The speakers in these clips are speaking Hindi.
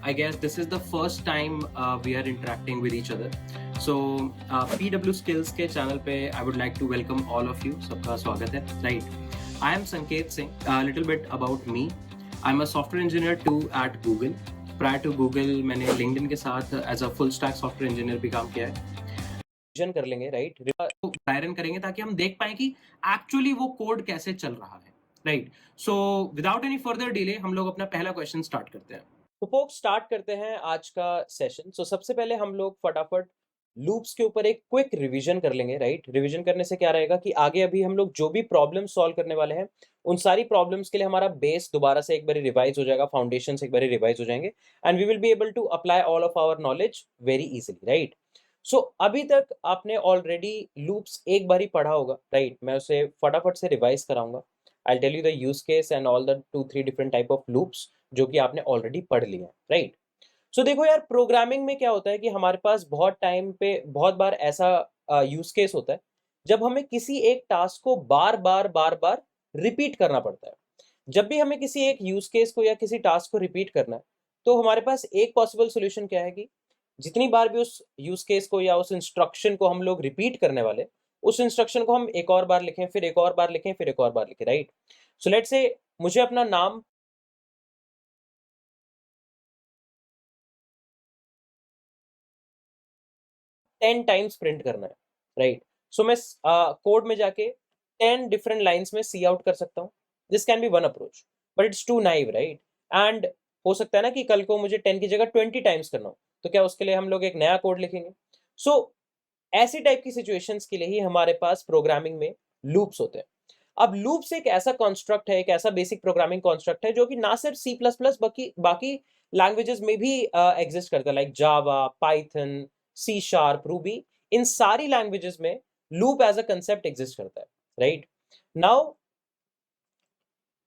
I guess this is the first time we are interacting with each other. So PW Skills के channel पे I would like to welcome all of you. सबका स्वागत है. Right. I am Sanket Singh. A little bit about me. I'm a software engineer too at Google. Prior to Google मैंने LinkedIn के साथ as a full stack software engineer भी काम किया है. रिवीजन कर लेंगे, राइट, डायरन करेंगे ताकि हम देख पाए कि एक्चुअली वो कोड कैसे चल रहा है, right. So without any further delay हम लोग अपना पहला क्वेश्चन स्टार्ट करते हैं. तो फोक्स स्टार्ट करते हैं आज का सेशन. सो सबसे पहले हम लोग फटाफट लूप्स के ऊपर एक क्विक रिवीजन कर लेंगे, राइट. रिवीजन करने से क्या रहेगा कि आगे अभी हम लोग जो भी प्रॉब्लम सॉल्व करने वाले हैं उन सारी प्रॉब्लम्स के लिए हमारा बेस दोबारा से एक बार रिवाइज हो जाएगा, फाउंडेशन एक बार रिवाइज हो जाएंगे and we will be able to apply all of our knowledge very easily, right. So अभी तक आपने ऑलरेडी लूप्स एक बार ही पढ़ा होगा, राइट. मैं उसे फटाफट से रिवाइज कराऊंगा. I tell you the use case and all the 2-3 different type of loops जो कि आपने ऑलरेडी पढ़ लिए हैं, राइट. सो देखो यार, प्रोग्रामिंग में क्या होता है कि हमारे पास बहुत टाइम पे बहुत बार ऐसा यूज केस होता है जब हमें किसी एक टास्क को बार बार रिपीट करना पड़ता है. जब भी हमें किसी एक यूज केस को या किसी टास्क को रिपीट करना है तो हमारे पास एक पॉसिबल सोल्यूशन क्या है कि जितनी बार भी उस यूज केस को या उस इंस्ट्रक्शन को हम लोग रिपीट करने वाले, उस इंस्ट्रक्शन को हम एक और बार लिखें, फिर एक और बार लिखें, फिर एक और बार लिखें, राइट. सो लेट्स से मुझे अपना नाम टेन टाइम्स प्रिंट करना है, राइट. सो मैं कोड में जाके 10 डिफरेंट लाइन्स में सी आउट कर सकता हूँ. This can be one approach but it's too naive, right. And हो सकता है ना कि कल को मुझे 10 की जगह 20 टाइम्स करना हो, तो क्या उसके लिए हम लोग एक नया कोड लिखेंगे. सो ऐसी टाइप की सिचुएशंस के लिए ही हमारे पास प्रोग्रामिंग में लूप्स होते हैं. अब लूप्स एक ऐसा कॉन्स्ट्रक्ट है, एक ऐसा बेसिक प्रोग्रामिंग कॉन्स्ट्रक्ट है जो कि ना सिर्फ सी प्लस प्लस बाकी लैंग्वेजेस में भी एग्जिस्ट करता है, like Java, Python, C sharp, Ruby. इन सारी लैंग्वेजेस में loop as a concept exist करता है, right. Now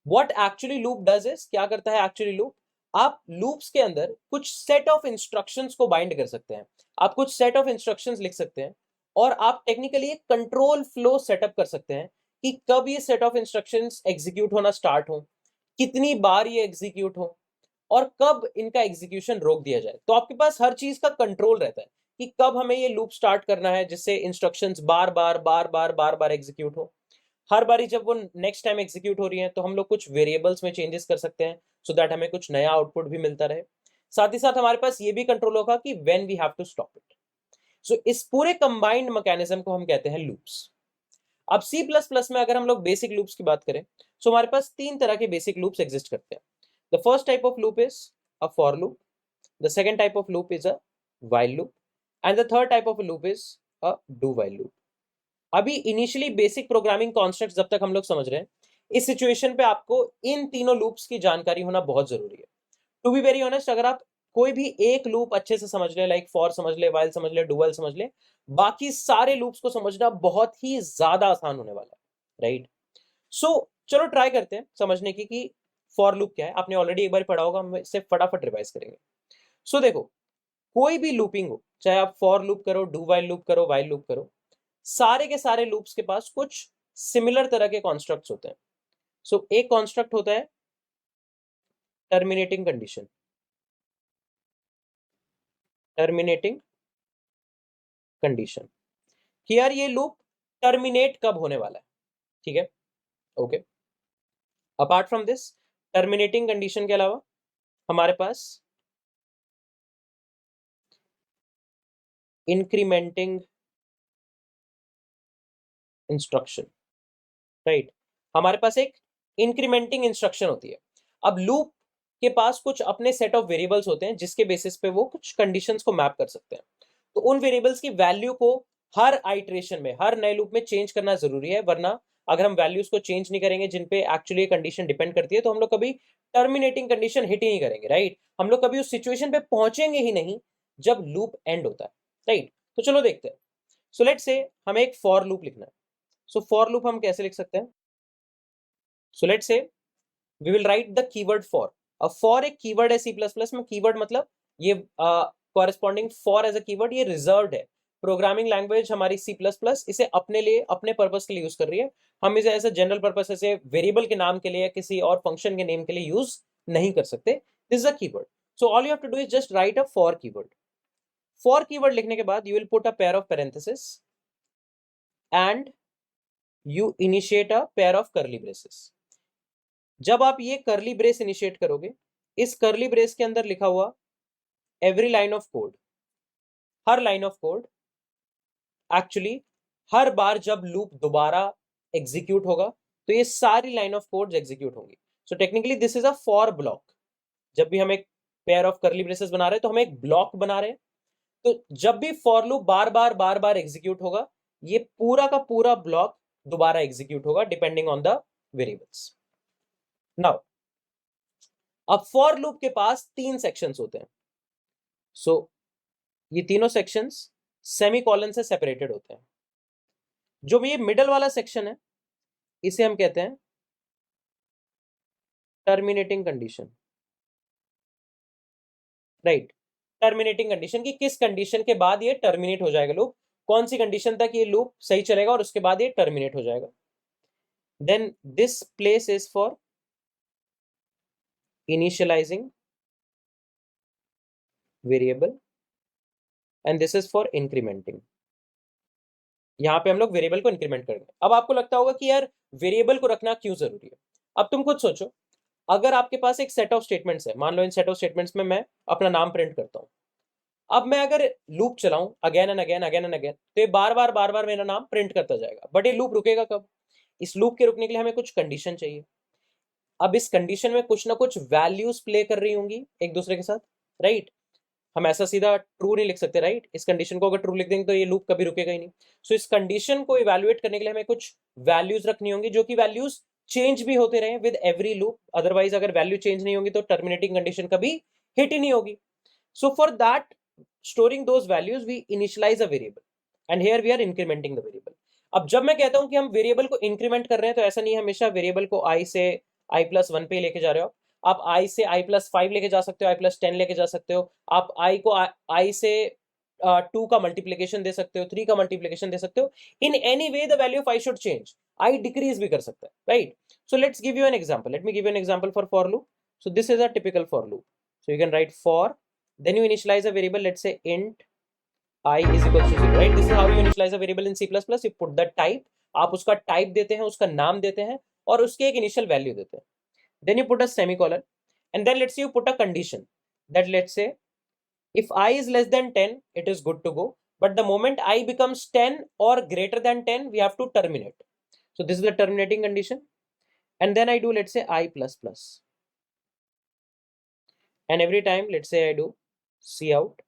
what actually loop does is, क्या करता है एक्चुअली लूप, आप लूप्स के अंदर कुछ सेट ऑफ इंस्ट्रक्शंस को बाइंड कर सकते हैं. आप कुछ सेट ऑफ इंस्ट्रक्शंस लिख सकते हैं और आप टेक्निकली एक कंट्रोल फ्लो सेटअप कर सकते हैं कि कब ये सेट ऑफ इंस्ट्रक्शंस एग्जीक्यूट होना स्टार्ट हो, कितनी बार ये एग्जीक्यूट हो और कब इनका एग्जीक्यूशन रोक दिया जाए. तो आपके पास हर चीज का कंट्रोल रहता है कि कब हमें ये लूप स्टार्ट करना है जिससे इंस्ट्रक्शंस बार बार एग्जीक्यूट हो. हर बारी जब वो नेक्स्ट टाइम एग्जीक्यूट हो रही है तो हम लोग कुछ वेरिएबल्स में चेंजेस कर सकते हैं सो दैट हमें कुछ नया आउटपुट भी मिलता रहे. साथ ही साथ हमारे पास ये भी कंट्रोल होगा कि when we have to stop it. So इस पूरे कंबाइंड मैकेनिज्म को हम कहते हैं लूप्स. अब सी प्लस प्लस में अगर हम लोग बेसिक लूप्स की बात करें सो हमारे पास 3 तरह के बेसिक लूप्स एग्जिस्ट करते हैं. The first type of loop is a for loop, the second type of loop is a while loop and the third type of loop is a do while loop. अभी इनिशियली बेसिक प्रोग्रामिंग कॉन्सेप्ट्स जब तक हम लोग समझ रहे हैं, इस सिचुएशन पे आपको इन तीनों लूप्स की जानकारी होना बहुत जरूरी है. टू बी वेरी ऑनेस्ट, अगर आप कोई भी एक लूप अच्छे से समझ ले, लाइक फॉर समझ ले, व्हाइल समझ ले, डू व्हाइल समझ ले, बाकी सारे लूप्स को समझना बहुत ही ज्यादा आसान होने वाला है, राइट. सो चलो ट्राई करते हैं समझने की कि फॉर लूप क्या है. आपने ऑलरेडी एक बार पढ़ा होगा, हम इसे फटाफट रिवाइज करेंगे. सो देखो, कोई भी लूपिंग हो, चाहे आप फॉर लूप करो, डू व्हाइल लूप करो, व्हाइल लूप करो, सारे के सारे लूप्स के पास कुछ सिमिलर तरह के कॉन्स्ट्रक्ट्स होते हैं. सो एक कॉन्स्ट्रक्ट होता है टर्मिनेटिंग कंडीशन. टर्मिनेटिंग कंडीशन कि यार ये लूप टर्मिनेट कब होने वाला है, ठीक है, okay. Apart from this terminating condition के अलावा हमारे पास इंक्रीमेंटिंग इंस्ट्रक्शन, राइट. हमारे पास एक इंक्रीमेंटिंग इंस्ट्रक्शन होती है. अब लूप के पास कुछ अपने सेट ऑफ वेरिएबल्स होते हैं जिसके बेसिस पे वो कुछ कंडीशंस को मैप कर सकते हैं. तो उन वेरिएबल्स की वैल्यू को हर आइटरेशन में, हर नए लूप में चेंज करना जरूरी है, वरना अगर हम वैल्यूज को चेंज नहीं करेंगे जिन पे एक्चुअली कंडीशन डिपेंड करती है तो हम लोग कभी टर्मिनेटिंग कंडीशन हिट ही नहीं करेंगे, राइट. हम लोग कभी उस सिचुएशन पे पहुंचेंगे ही नहीं जब लूप एंड होता है, राइट. तो चलो देखते हैं. सो लेट्स से हमें एक फॉर लूप लिखना है. सो फॉर लूप हम कैसे लिख सकते हैं. So let's say we will write the keyword for. अब फॉर एक कीवर्ड है सी प्लस प्लस में. कीवर्ड मतलब ये corresponding for as a keyword ये रिजर्व्ड है. प्रोग्रामिंग लैंग्वेज हमारी सी प्लस प्लस इसे अपने लिए, अपने पर्पस के लिए यूज कर रही है. हम इसे ऐसे जनरल पर्पस, ऐसे वेरिएबल के नाम के लिए या किसी और फंक्शन के नेम के लिए यूज नहीं कर सकते. This is a keyword. So all you have to do is just write a for keyword. For keyword लिखने के बाद you will put a pair of parenthesis and you initiate a pair of curly braces. जब आप ये कर्ली ब्रेस इनिशिएट करोगे, इस कर्ली ब्रेस के अंदर लिखा हुआ एवरी लाइन ऑफ कोड, हर लाइन ऑफ कोड एक्चुअली हर बार जब लूप दोबारा एग्जीक्यूट होगा तो ये सारी लाइन ऑफ कोड एग्जीक्यूट होंगी. So technically this is a for block. जब भी हम एक पेयर ऑफ कर्ली ब्रेसेस बना रहे हैं तो हम एक ब्लॉक बना रहे हैं. तो जब भी for loop bar bar execute होगा, ये पूरा का पूरा ब्लॉक दोबारा एग्जीक्यूट होगा depending on the variables. Now अब फॉर लूप के पास 3 सेक्शंस होते हैं. सो ये तीनों सेक्शंस सेमीकोलन से सेपरेटेड होते हैं. जो ये मिडल वाला सेक्शन है इसे हम कहते हैं terminating condition. Right, terminating condition, कि किस कंडीशन के बाद ये टर्मिनेट हो जाएगा लूप, कौन सी कंडीशन तक ये लूप सही चलेगा और उसके बाद ये टर्मिनेट हो जाएगा. Then this place is for initialising variable and this is for incrementing. यहां पे हम लोग वेरिएबल को इंक्रीमेंट करेंगे. अब आपको लगता होगा कि यार वेरिएबल को रखना क्यों जरूरी है. अब तुम खुद सोचो, अगर आपके पास एक सेट ऑफ स्टेटमेंट्स है, मान लो इन सेट ऑफ स्टेटमेंट्स में मैं अपना नाम प्रिंट करता हूं. अब मैं अगर लूप चलाऊं again and again again and again, तो ये बार बार मेरा नाम प्रिंट करता जाएगा. बट ये लूप रुकेगा कब? इस लूप के रुकने के लिए हमें कुछ कंडीशन चाहिए. अब इस कंडीशन में कुछ ना कुछ वैल्यूज प्ले कर रही होंगी एक दूसरे के साथ. राइट, हम ऐसा सीधा ट्रू नहीं लिख सकते. राइट, इस कंडीशन को अगर ट्रू लिख देंगे तो ये लूप कभी रुकेगा ही नहीं. सो इस कंडीशन को इवैल्यूएट करने के लिए हमें कुछ वैल्यूज रखनी होंगी, जो कि वैल्यूज चेंज भी होते रहे विद एवरी लूप. अदरवाइज अगर वैल्यू चेंज नहीं होगी तो टर्मिनेटिंग कंडीशन कभी हिट ही नहीं होगी. So for that storing those values we initialize a variable and here we are incrementing the variable. अब जब मैं कहता हूं कि हम वेरिएबल को इंक्रीमेंट कर रहे हैं तो ऐसा नहीं हमेशा वेरिएबल को i से i+1 पे लेके जा रहे हो. आप i से i+5 लेके जा सकते हो, i+10 लेके जा सकते हो. आप i को i से 2 का मल्टीप्लिकेशन दे सकते हो, 3 का मल्टीप्लिकेशन दे सकते हो. In any way the value of i should change. i decrease भी कर सकता है. Right, so let's give you an example. Let me give you an example for loop. So this is a typical for loop. So you can write for, then you initialize a variable, let's say int I is equals to 0. right, this is how you initialize a variable in C++. you put the type, आप उसका टाइप देते हैं, उसका नाम देते हैं और उसके एक इनिशियल वैल्यू देते हैं. then you put a semicolon and then let's say you put a condition that let's say if I is less than 10 it is good to go, but the moment I becomes 10 or greater than 10 we have to terminate. So this is the terminating condition. And then I do let's say I++, and every time let's say I do cout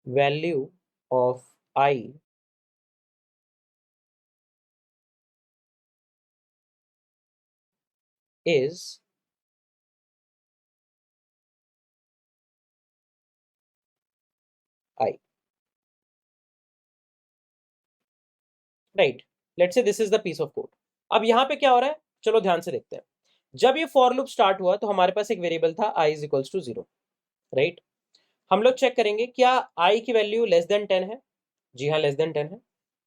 value of I is I. Right, let's say this is the piece of code. अब यहां पे क्या हो रहा है, चलो ध्यान से देखते हैं. जब ये फॉर लूप स्टार्ट हुआ तो हमारे पास एक वेरिएबल था i is equals to 0. Right, हम लोग चेक करेंगे क्या i की वैल्यू लेस देन 10 है. जी हाँ, लेस देन 10 है.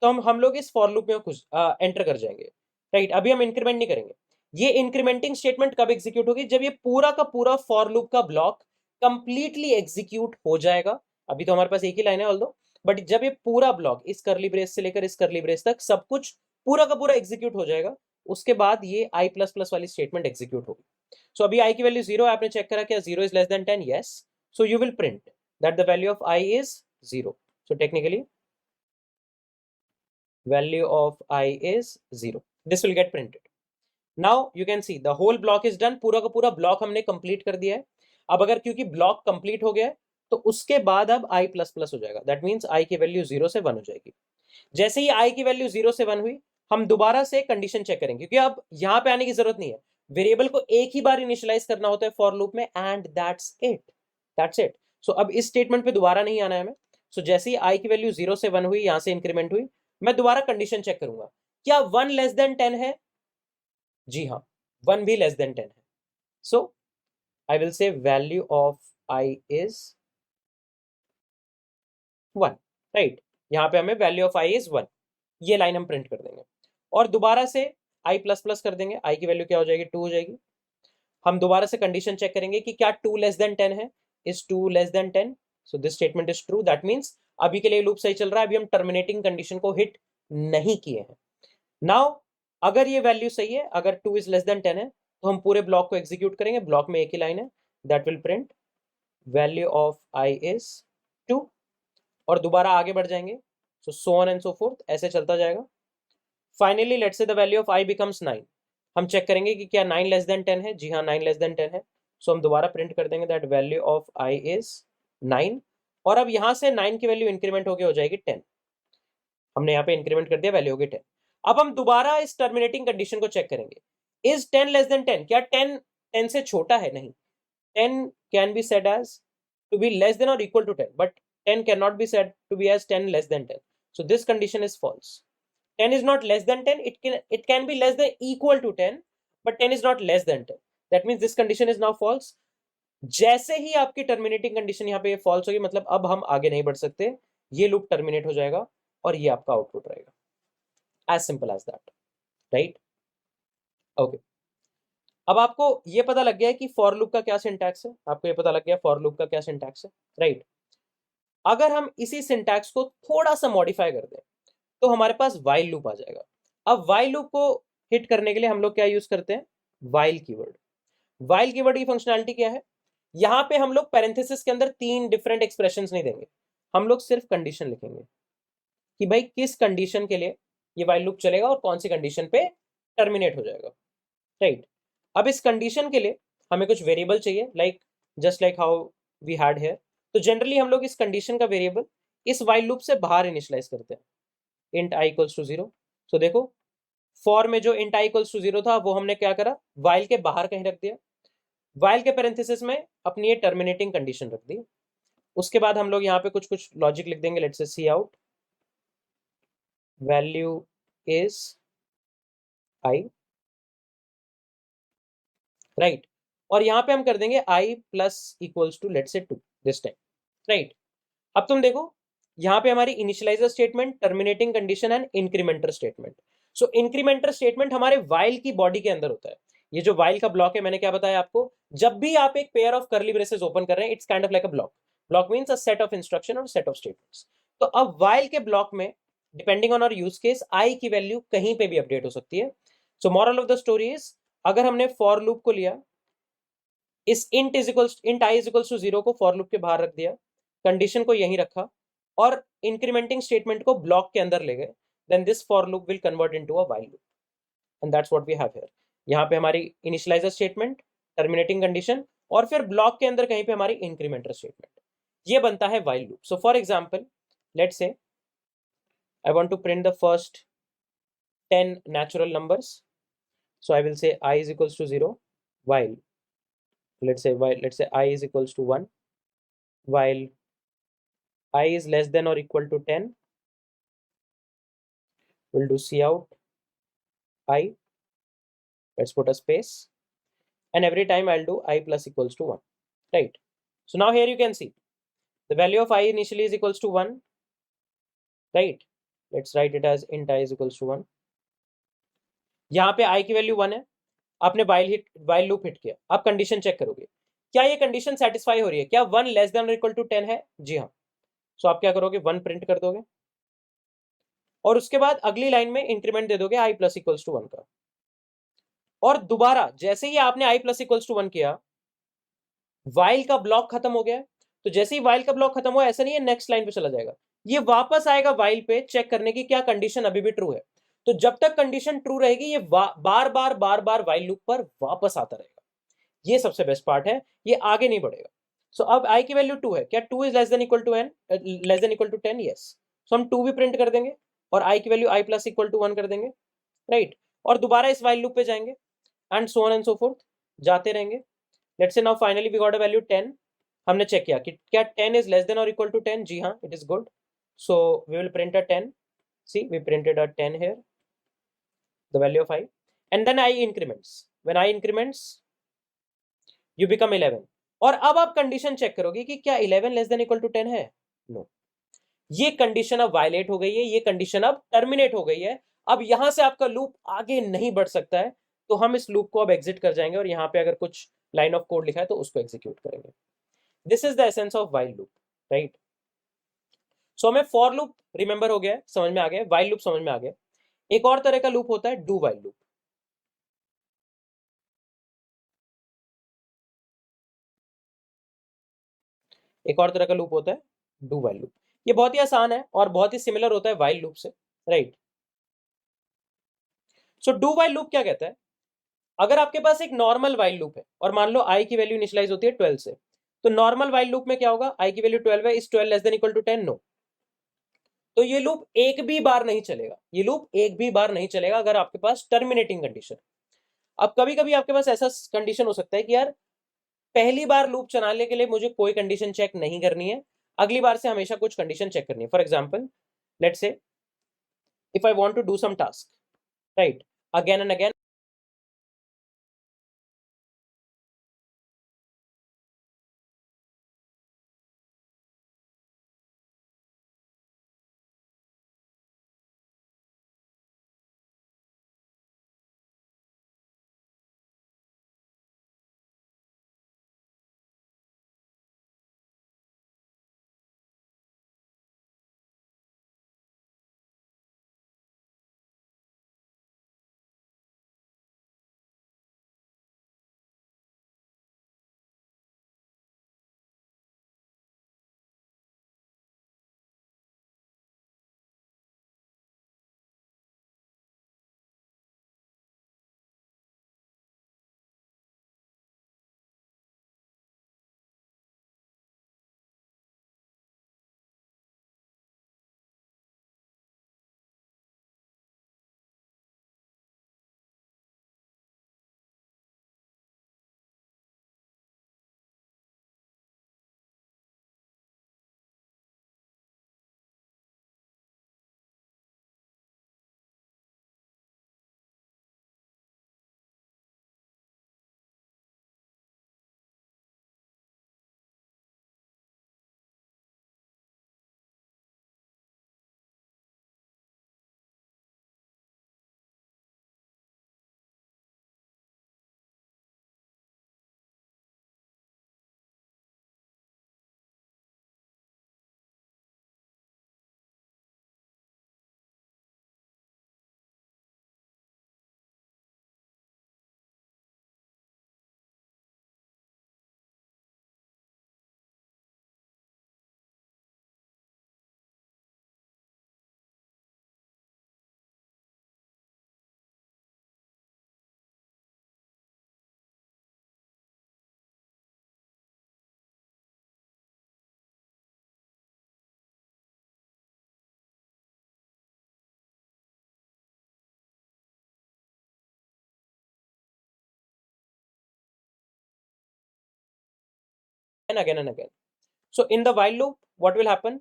तो हम लोग इस फॉर लूप में कुछ एंटर कर जाएंगे. राइट, अभी हम इंक्रीमेंट नहीं करेंगे. ये इंक्रीमेंटिंग स्टेटमेंट कब एग्जीक्यूट होगी? जब ये पूरा का पूरा फॉर लूप का ब्लॉक कंप्लीटली एग्जीक्यूट हो जाएगा. अभी तो हमारे पास एक ही लाइन है ऑल्दो, बट जब ये पूरा ब्लॉक इस करली ब्रेस से लेकर इस करली ब्रेस तक सब कुछ पूरा का पूरा एग्जीक्यूट हो जाएगा, उसके बाद ये i++ वाली स्टेटमेंट एग्जीक्यूट होगी. सो अभी i की वैल्यू 0 है, आपने चेक करा क्या 0 is less than 10? Yes. So you will print that the value of i is 0. So technically value of I is 0. This will get printed. Now you can see the whole block is done. पूरा का पूरा ब्लॉक हमने कंप्लीट कर दिया है. अब अगर क्योंकि ब्लॉक कंप्लीट हो गया है तो उसके बाद अब i++ हो जाएगा. दैट मीन्स i की वैल्यू 0 से 1 हो जाएगी. जैसे ही i की वैल्यू 0 से 1 हुई, हम दोबारा से कंडीशन चेक करेंगे, क्योंकि अब यहां पे आने की जरूरत नहीं है. वेरिएबल को एक ही बार इनिशियलाइज करना होता है फॉर लूप में, एंड दैट्स इट. सो अब इस स्टेटमेंट पे दोबारा नहीं आना है हमें. सो जैसे ही i की वैल्यू 0 से 1 हुई, यहां से इंक्रीमेंट हुई, मैं दोबारा कंडीशन चेक करूंगा क्या 1 लेस देन 10 है. जी हाँ, 1 भी लेस देन 10 है. So I will say value of i is 1. Right, यहां पे हमें वैल्यू ऑफ i इज 1, ये लाइन हम प्रिंट कर देंगे और दोबारा से i++ कर देंगे. i की वैल्यू क्या हो जाएगी? 2 हो जाएगी. हम दोबारा से कंडीशन चेक करेंगे कि क्या 2 लेस देन 10 है, is 2 less than 10, so this statement is true, that means अभी के लिए लूप सही चल रहा है, अभी हम टर्मिनेटिंग कंडीशन को हिट नहीं किए हैं। नाउ अगर ये वैल्यू सही है, अगर 2 इज लेस देन 10 है, तो हम पूरे ब्लॉक को एग्जीक्यूट करेंगे, ब्लॉक में एक ही लाइन है, that will print value of I is 2, और दोबारा आगे बढ़ जाएंगे, सो ऑन एंड सो फोर्थ, ऐसे चलता जाएगा। Finally let's say the value of I becomes 9, हम चेक करेंगे कि क्या 9 लेस देन 10 है, जी हाँ 9 लेस देन 10 है, सो हम दोबारा प्रिंट कर देंगे that value of I is 9, और अब यहां से 9 की वैल्यू इंक्रीमेंट होकर हो जाएगी 10, हमने यहाँ पे इंक्रीमेंट कर दिया, वैल्यू होगी 10। अब हम दोबारा इस टर्मिनेटिंग कंडीशन को चेक करेंगे, इज 10 लेस देन 10, क्या 10 10 से छोटा है, नहीं, 10 can be said as to be less than और equal to 10, but 10 can not be said to be as 10 less than 10, so this condition is false. 10 is not less than 10, it can be less than equal to 10, but 10 is not less than 10, that means this condition is now false. जैसे ही आपकी टर्मिनेटिंग कंडीशन यहाँ पे फॉल्स होगी, मतलब अब हम आगे नहीं बढ़ सकते, ये लूप टर्मिनेट हो जाएगा और ये आपका आउटपुट रहेगा, as simple as that, right? Okay, अब आपको ये पता लग गया है कि फॉर लूप का क्या सिंटैक्स है, आपको ये पता लग गया फॉर लूप का क्या सिंटैक्स है, राइट? अगर हम इसी सिंटैक्स को थोड़ा सा मॉडिफाई कर दें तो हमारे पास वाइल लूप आ जाएगा। अब वाइल लूप को हिट करने के लिए हम लोग क्या यूज करते हैं, वाइल कीवर्ड। वाइल कीवर्ड की फंक्शनैलिटी क्या है, यहां पे हम लोग पैरेंथेसिस के अंदर 3 डिफरेंट एक्सप्रेशंस नहीं देंगे, हम लोग सिर्फ कंडीशन लिखेंगे कि भाई किस कंडीशन के लिए ये वाइल लूप चलेगा और कौन सी कंडीशन पे टर्मिनेट हो जाएगा, राइट? अब इस कंडीशन के लिए हमें कुछ वेरिएबल चाहिए, like just like how we had here, तो जनरली हम लोग इस कंडीशन का वेरिएबल इस वाइल लूप से बाहर इनिशियलाइज करते हैं, इंट आई इक्वल्स टू 0। सो देखो फॉर में जो इंट आई इक्वल्स टू 0 था वो हमने क्या करा, वाइल के बाहर कहीं रख दिया, वाइल के पैरेंथेसिस में अपनी ये टर्मिनेटिंग कंडीशन रख दी, उसके बाद हम लोग यहाँ पे कुछ कुछ लॉजिक लिख देंगे, let's say C out value is i, right? और यहाँ पे हम कर देंगे i plus equals to let's say 2 this time, right? अब तुम देखो यहाँ पे हमारी initializer statement, terminating condition and incrementer statement. So incrementer statement हमारे वाइल की बॉडी के अंदर होता है, ये जो वाइल का ब्लॉक है मैंने क्या बताया आपको, जब भी आप एक pair of curly braces open कर रहे हैं, it's kind of like a block, block means a set of instruction और सेट ऑफ स्टेटमेंट्स। तो अब वाइल के ब्लॉक में depending on our use case I की वैल्यू कहीं पे भी अपडेट हो सकती है। So moral of the story is, अगर हमने फॉर लूप को लिया, इस int I is equals to 0 को फॉर लूप के बाहर रख दिया, कंडीशन को यहीं रखा और इंक्रीमेंटिंग स्टेटमेंट को ब्लॉक के अंदर ले गए, then this for loop will convert into a while loop, and that's what we have here. यहाँ पे हमारी इनिशियलाइजर स्टेटमेंट, टर्मिनेटिंग कंडीशन और फिर ब्लॉक के अंदर कहीं पे हमारी इंक्रीमेंटर स्टेटमेंट, ये बनता है while loop. So for example let's say I want to print the first 10 natural numbers, so I will say I is equals to 0 while let's say I is equals to 1, while I is less than or equal to 10, we'll do cout I, let's put a space, and every time I'll do I plus equals to 1, right? So now here you can see the value of I initially is equals to 1, right? Let's write it as int I is equals to 1, यहाँ पे I की वैल्यू 1 है, आपने वाइल लूप हिट किया, आप कंडीशन चेक करोगे क्या ये कंडीशन सेटिस्फाई हो रही है, क्या 1 लेस देन और इक्वल टू 10 है, जी हाँ। सो आप क्या करोगे, 1 प्रिंट कर दोगे और उसके बाद अगली लाइन में इंक्रीमेंट दे दोगे आई प्लस इक्वल्स टू 1 का, और दोबारा जैसे ही आपने आई प्लस इक्वल्स टू 1 किया, वाइल का ब्लॉक खत्म हो गया। तो जैसे ही वाइल का ब्लॉक खत्म हुआ, ऐसा नहीं है नेक्स्ट लाइन पे चला जाएगा, ये वापस आएगा वाइल पे चेक करने की क्या कंडीशन अभी भी ट्रू है। तो जब तक कंडीशन ट्रू रहेगी, ये बार बार वाइल लूप पर वापस आता रहेगा, ये सबसे बेस्ट पार्ट है, ये आगे नहीं बढ़ेगा। सो अब आई की वैल्यू 2 है, क्या 2 is less than equal to 10, yes. So हम 2 भी प्रिंट कर देंगे और आई की value i plus equal to 1 कर देंगे, राइट? और दोबारा इस वाइल लूप पे जाएंगे and so on and so forth, जाते रहेंगे। Let's say now finally we got a value 10, हमने चेक किया कि क्या 10 इज लेस देन और इक्वल टू 10, जी हाँ, it is good. So we will print a 10, see we printed a 10 here, the value of I, and then I increments, when I increments you become 11, और अब आप कंडीशन चेक करोगे कि क्या 11 लेस देन इक्वल टू 10 है, नो, ये कंडीशन अब वायलेट हो गई है, ये कंडीशन अब टर्मिनेट हो गई है, अब यहां से आपका लूप आगे नहीं बढ़ सकता है, तो हम इस लूप को अब एग्जिट कर जाएंगे और यहाँ पे अगर कुछ लाइन ऑफ कोड लिखा है तो उसको एग्जीक्यूट करेंगे. This is the essence of while loop, right. So हमें फॉर लूप रिमेंबर हो गया है, समझ में आ गया, वाइल लूप समझ में आ गया. एक और तरह का लूप होता है डू वाइल लूप. एक और तरह का लूप होता है डू वाइल लूप. ये बहुत ही आसान है और बहुत ही सिमिलर होता है वाइल लूप से, right. So do while loop क्या कहता है, अगर आपके पास एक नॉर्मल वाइल लूप है और मान लो आई की वैल्यू इनिशियलाइज होती है 12 से, तो नॉर्मल वाइल लूप में क्या होगा, आई की वैल्यू 12 है, is 12 less than equal to 10, no. तो ये लूप एक भी बार नहीं चलेगा, ये लूप एक भी बार नहीं चलेगा अगर आपके पास टर्मिनेटिंग कंडीशन. अब कभी कभी आपके पास ऐसा कंडीशन हो सकता है कि यार पहली बार लूप चलाने के लिए मुझे कोई कंडीशन चेक नहीं करनी है, अगली बार से हमेशा कुछ कंडीशन चेक करनी है. For example, let's say if I want to do some task, right, again and again, and again and again. So in the while loop, what will happen?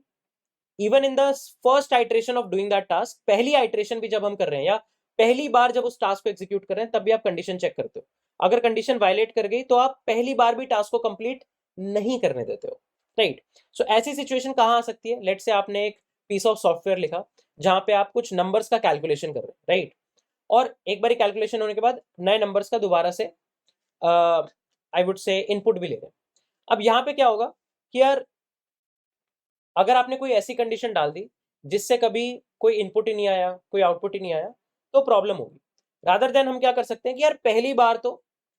Even in the first iteration of doing that task, पहली iteration भी जब हम कर रहे हैं या पहली बार जब उस टास्क को एग्जीक्यूट कर रहे हैं तब भी आप कंडीशन चेक करते हो. अगर कंडीशन वायलेट कर गई तो आप पहली बार भी टास्क को कंप्लीट नहीं करने देते हो, राइट. सो ऐसी सिचुएशन कहाँ आ सकती है, लेट से आपने एक पीस ऑफ सॉफ्टवेयर लिखा जहां पे आप कुछ नंबर्स का कैलकुलेशन कर रहे हैं, राइट. और एक बार कैलकुलेशन होने के बाद नए नंबर्स का दोबारा से आई वुड से इनपुट भी ले रहे हैं. अब यहाँ पे क्या होगा कि यार अगर आपने कोई ऐसी कंडीशन डाल दी जिससे कभी कोई इनपुट ही नहीं आया, कोई आउटपुट ही नहीं आया, तो प्रॉब्लम होगी. रादर देन हम क्या कर सकते हैं कि यार पहली बार तो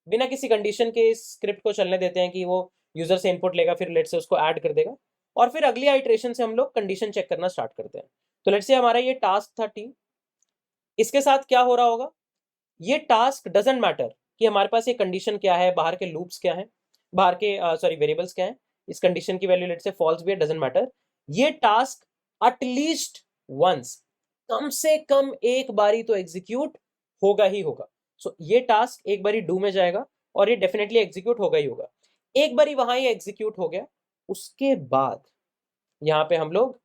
बिना किसी कंडीशन के स्क्रिप्ट को चलने देते हैं कि वो यूजर से इनपुट लेगा, फिर लेट से उसको ऐड कर देगा और फिर अगली आइट्रेशन से हम लोग कंडीशन चेक करना स्टार्ट करते हैं. तो लेट से हमारा ये टास्क था टी, इसके साथ क्या हो रहा होगा, ये टास्क डजेंट मैटर कि हमारे पास ये कंडीशन क्या है, बाहर के लूप्स क्या है, बाहर के सॉरी वेरिएबल्स क्या है, इस कंडीशन की वैल्यू लेट से फॉल्स भी है, डजेंट मैटर. ये टास्क एटलीस्ट वंस, कम से कम एक बारी तो एग्जीक्यूट होगा ही होगा. सो ये टास्क एक बारी डू में जाएगा और ये डेफिनेटली एग्जीक्यूट होगा ही होगा. एक बारी वहां ये एग्जीक्यूट हो गया, उसके बाद यहाँ पे हम लोग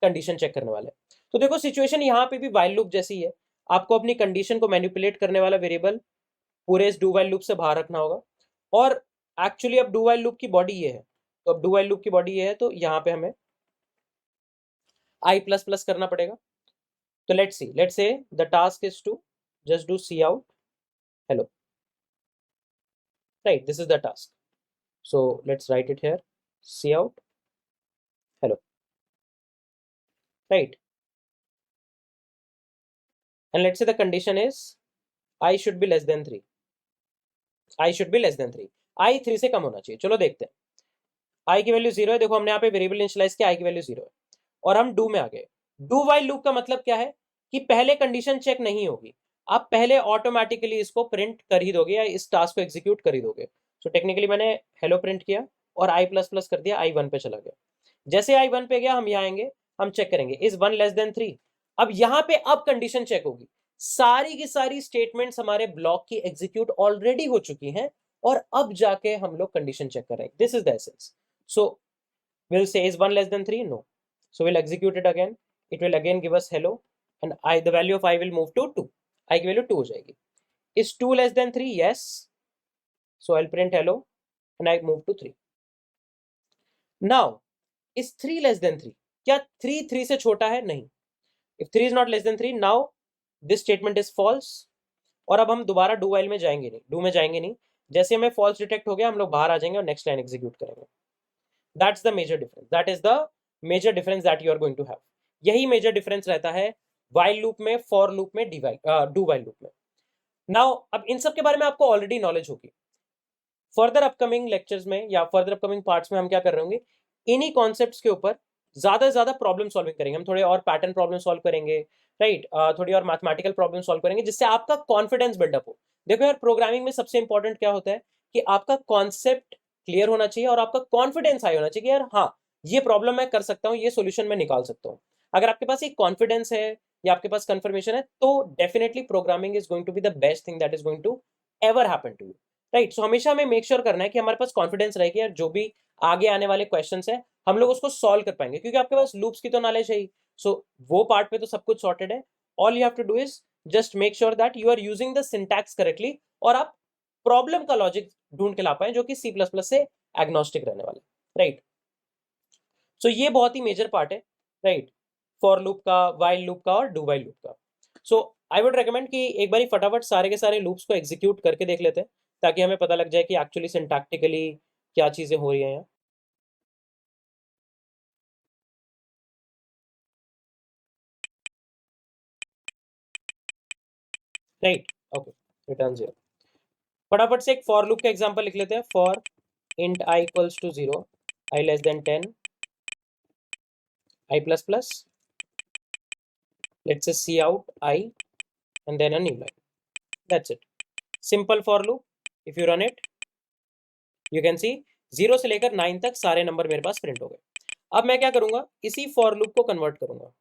कंडीशन चेक करने वाले हैं. तो देखो सिचुएशन यहाँ पे भी वाइल लूप जैसी है. आपको अपनी कंडीशन को मैनिपुलेट करने वाला वेरिएबल पूरे इस डू वाइल लूप से बाहर रखना होगा. और एक्चुअली अब डू वाइल लूप की बॉडी ये है, तो अब डू वाइल लूप की बॉडी ये है, तो यहाँ पे हमें आई प्लस प्लस करना पड़ेगा. तो let's say the task is to just do see out hello. right? This is the task. So let's write it here, cout hello, right? And let's say the condition is I should be less than 3. I should be less than 3. I 3 से कम होना चाहिए. चलो देखते हैं. I की वैल्यू 0 है. देखो हमने यहाँ पे वेरिएबल इनिशियलाइज किया, I की वैल्यू 0 है और हम डू में आ गए. डू वाइल लूप का मतलब क्या है कि पहले कंडीशन चेक नहीं होगी, आप पहले ऑटोमेटिकली इसको प्रिंट कर ही दोगे या इस टास्क को एग्जीक्यूट कर ही दोगे. सो टेक्निकली मैंने हेलो प्रिंट किया और I प्लस प्लस कर दिया, I 1 पे चला गया. जैसे I 1 पे गया हम यहाँ आएंगे, हम चेक करेंगे इज 1 लेस देन 3. अब यहाँ पे अब कंडीशन चेक होगी. सारी की सारी स्टेटमेंट्स हमारे ब्लॉक की एग्जीक्यूट ऑलरेडी हो चुकी हैं और अब जाके हम लोग कंडीशन चेक कर रहे हैं. This is the essence. So we'll say is 1 less than 3, no, so we'll execute it again. It will again give us hello and I, the value of I will move to 2. I की value 2 हो जाएगी. Is 2 less than 3? Yes, so I'll print hello and I move to 3. Now is 3 less than 3? क्या 3 3 से छोटा है? नहीं. If 3 is not less than 3, now this statement is false. और अब हम दोबारा डू वाइल में जाएंगे नहीं, डू में जाएंगे नहीं. जैसे हमें फॉल्स डिटेक्ट हो गया हम लोग बाहर आ जाएंगे और नेक्स्ट लाइन एग्जीक्यूट करेंगे. That's the major difference. That is the major difference that you are going to have. यही major difference रहता है while loop में, for loop में, do while loop में. Now अब इन सब के बारे में आपको already knowledge होगी. Further upcoming lectures में या further upcoming parts में हम क्या कर रहे होंगे, इन्हीं concepts के ऊपर ज़्यादा से ज़्यादा प्रॉब्लम सॉल्विंग करेंगे. हम थोड़े और पैटर्न प्रॉब्लम सॉल्व करेंगे, राइट, थोड़ी और मैथमेटिकल प्रॉब्लम सॉल्व करेंगे जिससे आपका कॉन्फिडेंस बिल्डअप हो. देखो यार, प्रोग्रामिंग में सबसे इंपॉर्टेंट क्या होता है कि आपका कॉन्सेप्ट क्लियर होना चाहिए और आपका कॉन्फिडेंस हाई होना चाहिए कि यार हाँ, ये प्रॉब्लम मैं कर सकता हूँ, ये सोल्यूशन मैं निकाल सकता हूँ. अगर आपके पास एक कॉन्फिडेंस है या आपके पास कंफर्मेशन है तो definitely programming is going to be the best thing that is going to ever happen to you, right. So हमेशा हमें मेक श्योर करना है कि हमारे पास कॉन्फिडेंस रहे कि यार जो भी आगे आने वाले क्वेश्चंस है हम लोग उसको सॉल्व कर पाएंगे क्योंकि आपके पास लूप्स की तो नॉलेज है ही. सो वो पार्ट पे तो सब कुछ सॉर्टेड है. All you have to do is just make sure that you are using the syntax correctly और आप प्रॉब्लम का लॉजिक ढूंढ के ला पाए जो कि C++ से एग्नोस्टिक रहने वाले, राइट. सो ये बहुत ही मेजर पार्ट है, राइट, फॉर लूप का, वाइल लूप का और डू वाइल लूप का. सो आई वुड रेकमेंड कि एक बार फटाफट सारे के सारे लूप्स को एग्जीक्यूट करके देख लेते हैं ताकि हमें पता लग जाए कि एक्चुअली सिंटैक्टिकली क्या चीजें हो रही हैं यहाँ. Right, okay, return 0. फटाफट से एक फॉर लूप का एग्जांपल लिख लेते हैं. For int I equals to 0, I less than 10, I plus plus, let's say see out I and then a new line. That's it. Simple for loop. If you run it, you can see 0 से लेकर 9 तक सारे नंबर मेरे पास प्रिंट हो गए. अब मैं क्या करूंगा, इसी फॉर लूप को कन्वर्ट करूंगा.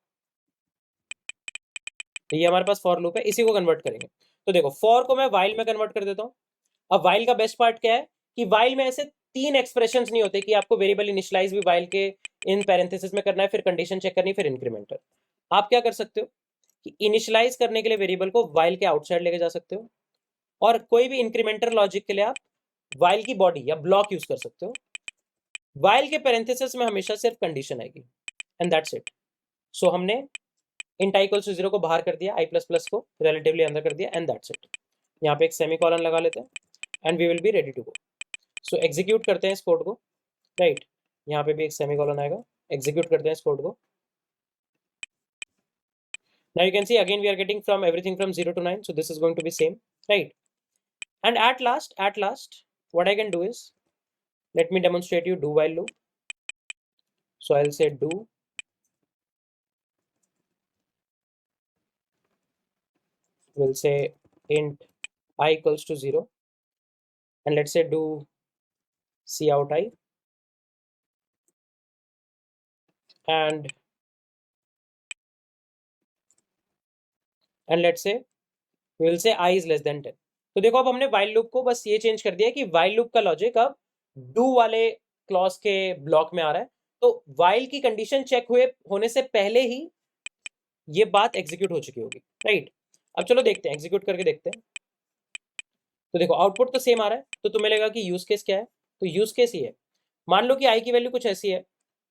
ये हमारे पास फॉर लूप है, इसी को कन्वर्ट करेंगे. तो देखो, फॉर को मैं वाइल में कन्वर्ट कर देता हूँ. अब वाइल का बेस्ट पार्ट क्या है कि वाइल में ऐसे 3 एक्सप्रेशंस नहीं होते कि आपको वेरिएबल इनिशियलाइज भी वाइल के इन पैरेंथेसिस में करना है, फिर कंडीशन चेक करनी, फिर इंक्रीमेंटल. आप क्या कर सकते हो कि इनिशियलाइज करने के लिए वेरिएबल को वाइल के आउटसाइड लेके जा सकते हो और कोई भी इंक्रीमेंटल लॉजिक के लिए आप वाइल की बॉडी या ब्लॉक यूज कर सकते हो. वाइल के पैरेंथेसिस में हमेशा सिर्फ कंडीशन आएगी एंड दैट्स इट. सो हमने int I equals to 0 को बाहर कर दिया, I प्लस प्लस को रिलेटिवली अंदर कर दिया एंड दैट्स इट. यहाँ पे एक सेमीकोलन लगा लेते हैं and we will be ready to go. So execute करते हैं इस कोड को, राइट. यहाँ पे भी एक सेमीकोलन आएगा. एग्जीक्यूट करते हैं इस कोड को. Now you can see again we are getting from everything from 0 to 9, so this is going to be same, right. And at last what I can do is, let me demonstrate you do while loop. So I'll say do we'll say int I equals to 0 and let's say do cout I and let's say we will say I is less than 10. तो देखो अब हमने while loop को बस ये चेंज कर दिया कि while loop का लॉजिक अब do वाले क्लॉज के ब्लॉक में आ रहा है. तो while की कंडीशन चेक होने से पहले ही ये बात एग्जीक्यूट हो चुकी होगी, राइट. अब चलो देखते हैं, एग्जीक्यूट करके देखते हैं. तो देखो आउटपुट तो सेम आ रहा है. तो तुम्हें लगेगा कि यूज केस क्या है, तो यूज केस ही है. मान लो कि आई की वैल्यू कुछ ऐसी है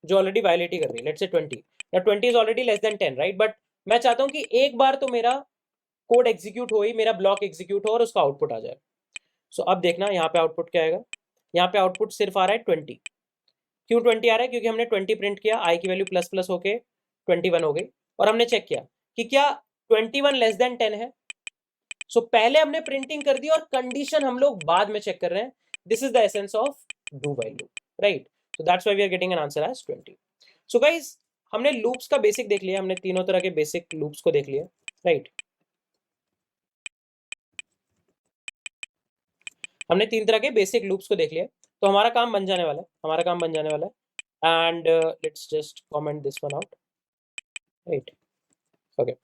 जो ऑलरेडी वायलेट ही कर रही है, लेट्स से 20 या 20 is already less than 10, right. But मैं चाहता हूं कि एक बार तो मेरा कोड एग्जीक्यूट हो ही, मेरा ब्लॉक एग्जीक्यूट हो और उसका आउटपुट आ जाए. सो अब देखना यहाँ पे आउटपुट क्या आएगा, यहाँ पे आउटपुट सिर्फ आ रहा है 20। क्यों 20 आ रहा है? क्योंकि हमने 20 प्रिंट किया, आई की वैल्यू प्लस प्लस होके 21 हो गई, और हमने चेक किया कि क्या 21 लेस देन 10 है। सो पहले हमने प्रिंटिंग कर दी और कंडीशन हम लोग बाद में चेक कर रहे हैं। This is the essence of do while loop, right? So that's why we are getting an answer as 20। So guys, हमने लूप्स का बेसिक देख लिया, हमने तीनों तरह के बेसिक लूप्स को देख लिया, राइट? हमने तीन तरह के बेसिक लूप्स को देख लिया, तो हमारा काम बन जाने वाला है, हमारा काम बन जाने वाला है। And let's just comment this one out, right? Okay,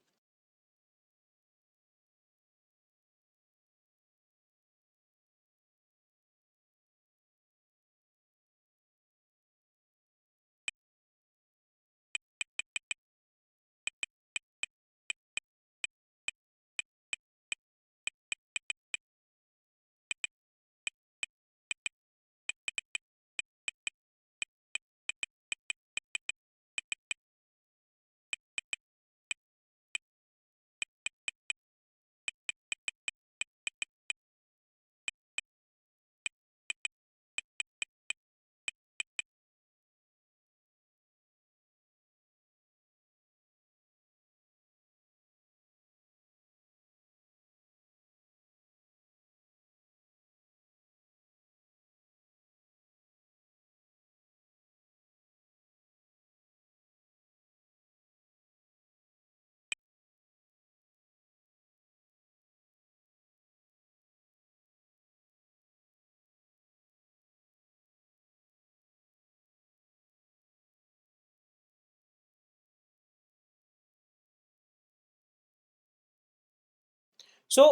so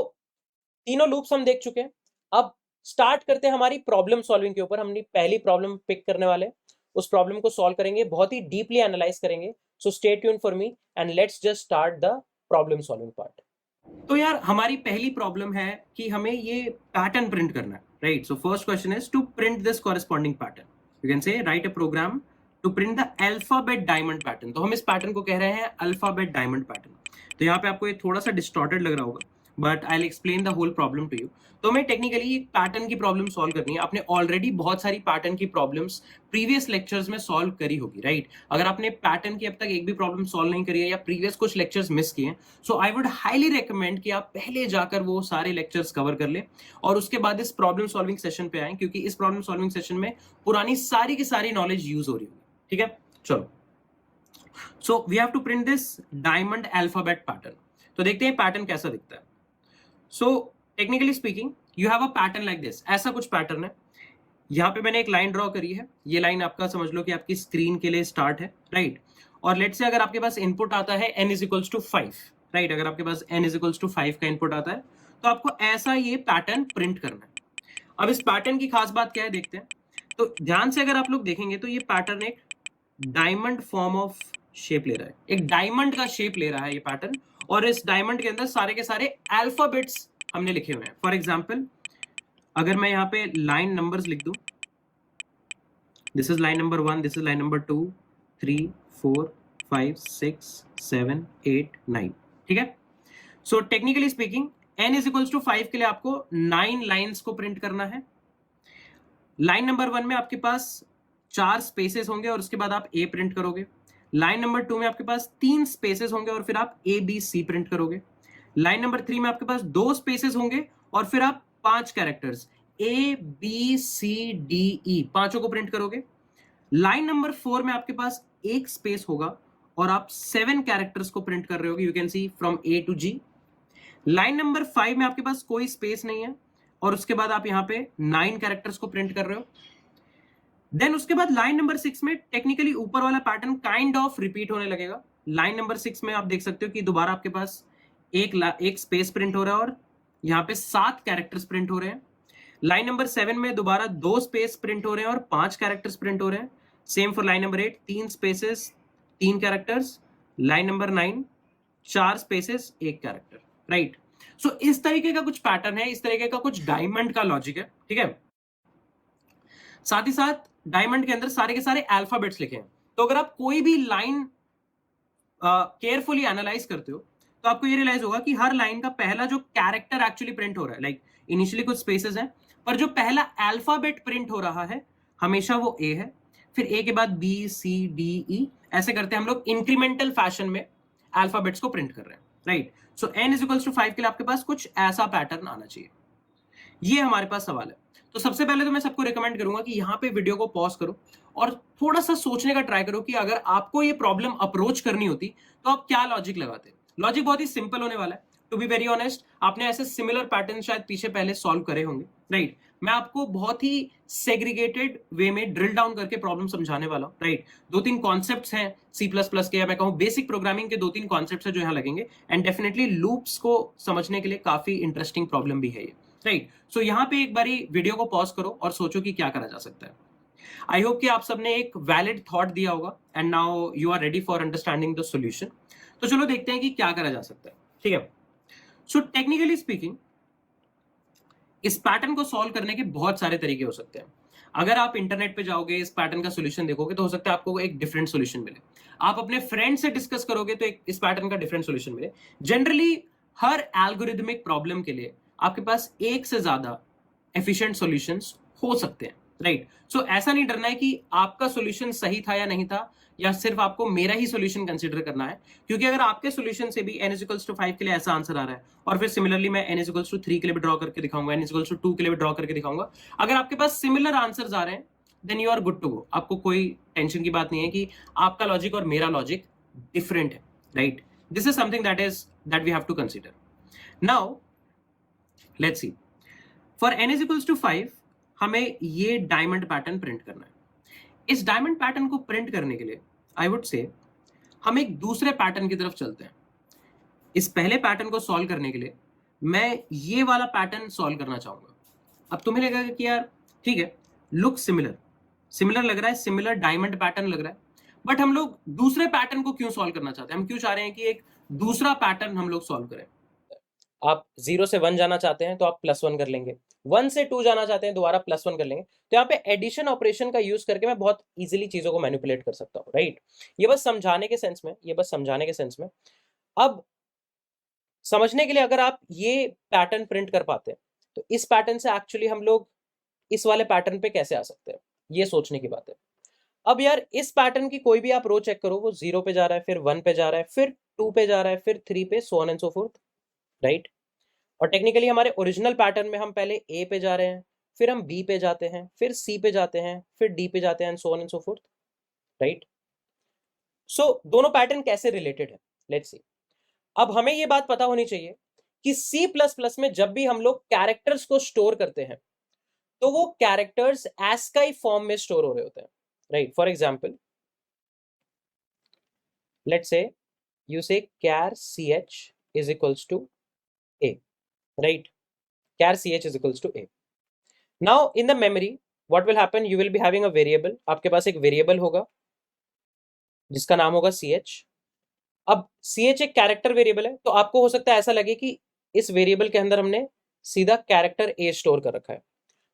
तीनों लूप्स हम देख चुके हैं। अब स्टार्ट करते हैं हमारी प्रॉब्लम सॉल्विंग के ऊपर। हमने पहली प्रॉब्लम पिक करने वाले हैं, उस प्रॉब्लम को सॉल्व करेंगे, बहुत ही डीपली एनालाइज करेंगे। So stay tune for me and let's just start the problem solving part. तो यार, हमारी पहली प्रॉब्लम है कि हमें ये पैटर्न प्रिंट करना है, right? So first question is to print this corresponding pattern. You can say write a program to print the alphabet diamond pattern. तो हम इस पैटर्न को कह रहे हैं अल्फाबेट डायमंड पैटर्न। तो यहाँ पे आपको ये थोड़ा सा डिस्टॉर्टेड लग रहा होगा, but I will explain the whole problem to you. तो हमें टेक्निकली एक पैटर्न की प्रॉब्लम सॉल्व करनी है। आपने ऑलरेडी बहुत सारी पैटर्न की प्रॉब्लम्स प्रीवियस लेक्चर्स में सॉल्व करी होगी, राइट? अगर आपने पैटर्न की अब तक एक भी प्रॉब्लम सॉल्व नहीं करी है या प्रीवियस कुछ लेक्चर्स मिस किए हैं, सो आई वुड हाईली रिकमेंड कि आप पहले जाकर वो सारे लेक्चर्स कवर कर लें और उसके बाद इस प्रॉब्लम सॉल्विंग सेशन पे आए, क्योंकि इस प्रॉब्लम सॉल्विंग सेशन में पुरानी सारी की सारी नॉलेज यूज हो रही होगी, ठीक है? चलो, so we have to print this diamond alphabet pattern. तो देखते हैं पैटर्न कैसा दिखता है। So technically speaking, you have a pattern like this. ऐसा कुछ पैटर्न है। यहाँ पे मैंने एक लाइन ड्रॉ करी है। ये लाइन आपका समझ लो कि आपकी स्क्रीन के लिए स्टार्ट है, राइट? और लेट्स से अगर आपके पास इनपुट आता है n is equals to 5, right? अगर आपके पास n इज इक्वल्स टू 5 का इनपुट आता है, तो आपको ऐसा ये पैटर्न प्रिंट करना है। अब इस पैटर्न की खास बात क्या है देखते हैं। तो ध्यान से अगर आप लोग देखेंगे तो ये पैटर्न एक डायमंड फॉर्म ऑफ शेप ले रहा है, एक डायमंड का शेप ले रहा है ये पैटर्न। और इस डायमंड के अंदर सारे के सारे अल्फाबेट्स हमने लिखे हुए हैं। फॉर एग्जाम्पल, अगर मैं यहाँ पे लाइन नंबर्स लिख दूं, this is line number 1, this is line number 2, 3, 4, 5, 6, 7, 8, 9, ठीक है? So technically speaking, n is equals to 5 के लिए आपको 9 लाइन्स को प्रिंट करना है। लाइन नंबर 1 में आपके पास 4 स्पेसेस होंगे और उसके बाद आप a प्रिंट करोगे। लाइन नंबर 2 में आपके पास 3 स्पेसेस होंगे और फिर आप a b c प्रिंट करोगे। लाइन नंबर 3 में आपके पास 2 स्पेसेस होंगे और फिर आप 5 characters a b c d e पांचों को प्रिंट करोगे। लाइन नंबर 4 में आपके पास एक स्पेस होगा और आप 7 कैरेक्टर्स को प्रिंट कर रहे होगे। You can see from a to g। Line number 5 में आपके पास कोई स्पेस नहीं है और उसके बाद आप यहाँ पे 9 कैरेक्टर्स को प्रिंट कर रहे हो। देन उसके बाद लाइन नंबर 6 में टेक्निकली ऊपर वाला पैटर्न काइंड ऑफ रिपीट होने लगेगा। लाइन नंबर 6 में आप देख सकते हो कि दोबारा आपके पास एक स्पेस प्रिंट हो रहा है और यहाँ पे 7 कैरेक्टर्स प्रिंट हो रहे हैं। लाइन नंबर 7 में दोबारा 2 स्पेस प्रिंट हो रहे हैं और 5 कैरेक्टर्स प्रिंट हो रहे हैं। Same for line number 8, 3 spaces 3 characters. Line number 9, 4 spaces 1 character, right? So इस तरीके का कुछ पैटर्न है, इस तरीके का कुछ डायमंड का लॉजिक है, ठीक है? साथ ही साथ डायमंड के अंदर सारे के सारे अल्फाबेट्स लिखे हैं। तो अगर आप कोई भी लाइन केयरफुली एनालाइज करते हो तो आपको ये रियलाइज होगा कि हर लाइन का पहला जो कैरेक्टर एक्चुअली प्रिंट हो रहा है, लाइक इनिशियली कुछ स्पेसेस हैं, पर जो पहला अल्फाबेट प्रिंट हो रहा है हमेशा वो ए है, फिर ए के बाद बी सी डी ई, ऐसे करते हैं हम लोग इंक्रीमेंटल फैशन में अल्फाबेट्स को प्रिंट कर रहे हैं, right. So n is equals to 5 के लिए आपके पास कुछ ऐसा पैटर्न आना चाहिए, ये हमारे पास सवाल है। तो सबसे पहले तो मैं सबको रिकमेंड करूंगा कि यहाँ पे वीडियो को पॉज करो और थोड़ा सा सोचने का ट्राई करो कि अगर आपको ये प्रॉब्लम अप्रोच करनी होती तो आप क्या लॉजिक लगाते। लॉजिक बहुत ही सिंपल होने वाला है, टू बी वेरी ऑनेस्ट। आपने ऐसे सिमिलर पैटर्न शायद पीछे पहले सॉल्व करे होंगे, राइट। मैं आपको बहुत ही सेग्रीगेटेड वे में ड्रिल डाउन करके प्रॉब्लम समझाने वाला हूं, राइट। 2-3 कॉन्सेप्ट्स हैं C++ के, या मैं कहूं बेसिक प्रोग्रामिंग के 2-3 कॉन्सेप्ट्स हैं जो यहाँ लगेंगे, एंड डेफिनेटली लूप्स को समझने के लिए काफी इंटरेस्टिंग प्रॉब्लम भी है ये, राइट। सो यहाँ पे एक बारी वीडियो को पॉज करो और सोचो कि क्या करा जा सकता है। आई होप कि आप सबने एक वैलिड थॉट दिया होगा and now you are ready for understanding the solution. तो चलो देखते हैं कि क्या करा जा सकता है, ठीक है। सो टेक्निकली स्पीकिंग इस पैटर्न को सॉल्व करने के बहुत सारे तरीके हो सकते हैं। अगर आप इंटरनेट पे जाओगे, इस पैटर्न का सॉल्यूशन देखोगे, तो हो सकता है आपको एक डिफरेंट सॉल्यूशन मिले। आप अपने फ्रेंड से डिस्कस करोगे तो एक इस पैटर्न का डिफरेंट सॉल्यूशन मिले। जनरली हर एल्गोरिथमिक प्रॉब्लम के लिए आपके पास एक से ज्यादा एफिशिएंट सॉल्यूशंस हो सकते हैं, राइट। सो ऐसा नहीं डरना है कि आपका सॉल्यूशन सही था या नहीं था, या सिर्फ आपको मेरा ही सॉल्यूशन कंसीडर करना है, क्योंकि अगर आपके सॉल्यूशन से भी n = 5 के लिए ऐसा आंसर आ रहा है और फिर सिमिलरली मैं n = 3 के लिए भी ड्रॉ करके दिखाऊंगा, n = 2 के लिए भी ड्रॉ करके दिखाऊंगा, अगर आपके पास सिमिलर आंसर्स आ रहे हैं then you are good to go. आपको कोई टेंशन की बात नहीं है कि आपका लॉजिक और मेरा लॉजिक डिफरेंट है, right. This is something that we have to consider. Now let's see, for n = 5 हमें ये डायमंड पैटर्न प्रिंट करना है। इस डायमंड पैटर्न को प्रिंट करने के लिए आई वुड से हम एक दूसरे पैटर्न की तरफ चलते हैं। इस पहले पैटर्न को सॉल्व करने के लिए मैं ये वाला पैटर्न सॉल्व करना चाहूंगा। अब तुम्हें लगेगा कि यार ठीक है, लुक सिमिलर सिमिलर लग रहा है, सिमिलर डायमंड पैटर्न लग रहा है, बट हम लोग दूसरे पैटर्न को क्यों सॉल्व करना चाहते हैं? हम क्यों चाह रहे हैं कि एक दूसरा पैटर्न हम लोग सॉल्व करें? आप 0 से 1 जाना चाहते हैं तो आप +1 कर लेंगे, 1 से 2 जाना चाहते हैं दोबारा +1 कर लेंगे। तो यहाँ पे एडिशन ऑपरेशन का यूज करके मैं बहुत इजीली चीजों को मैनिपुलेट कर सकता हूँ, राइट। ये बस समझाने के सेंस में अब समझने के लिए अगर आप ये पैटर्न प्रिंट कर पाते हैं तो इस पैटर्न से एक्चुअली हम लोग इस वाले पैटर्न पे कैसे आ सकते हैं, ये सोचने की बात है। अब यार इस पैटर्न की कोई भी आप रो चेक करो, वो 0 पे जा रहा है, फिर 1 पे जा रहा है, फिर 2 पे जा रहा है, फिर 3 पे, सो on and so forth, right. और टेक्निकली हमारे ओरिजिनल पैटर्न में हम पहले ए पे जा रहे हैं, फिर हम बी पे जाते हैं, फिर सी पे जाते हैं, फिर डी पे जाते हैं, so on and so forth, right. So दोनों पैटर्न कैसे रिलेटेड है, लेट्स सी। अब हमें ये बात पता होनी चाहिए कि C++ में जब भी हम लोग कैरेक्टर्स को स्टोर करते हैं तो वो कैरेक्टर्स ASCII फॉर्म में स्टोर हो रहे होते हैं, राइट। फॉर एग्जांपल लेट्स से you say char ch is equals to a, right? Char ch is equals to a. Now in the memory what will happen, you will be having a variable, आपके पास एक वेरिएबल होगा जिसका नाम होगा ch। अब ch एक कैरेक्टर वेरिएबल है, तो आपको हो सकता है ऐसा लगे कि इस वेरिएबल के अंदर हमने सीधा कैरेक्टर a स्टोर कर रखा है,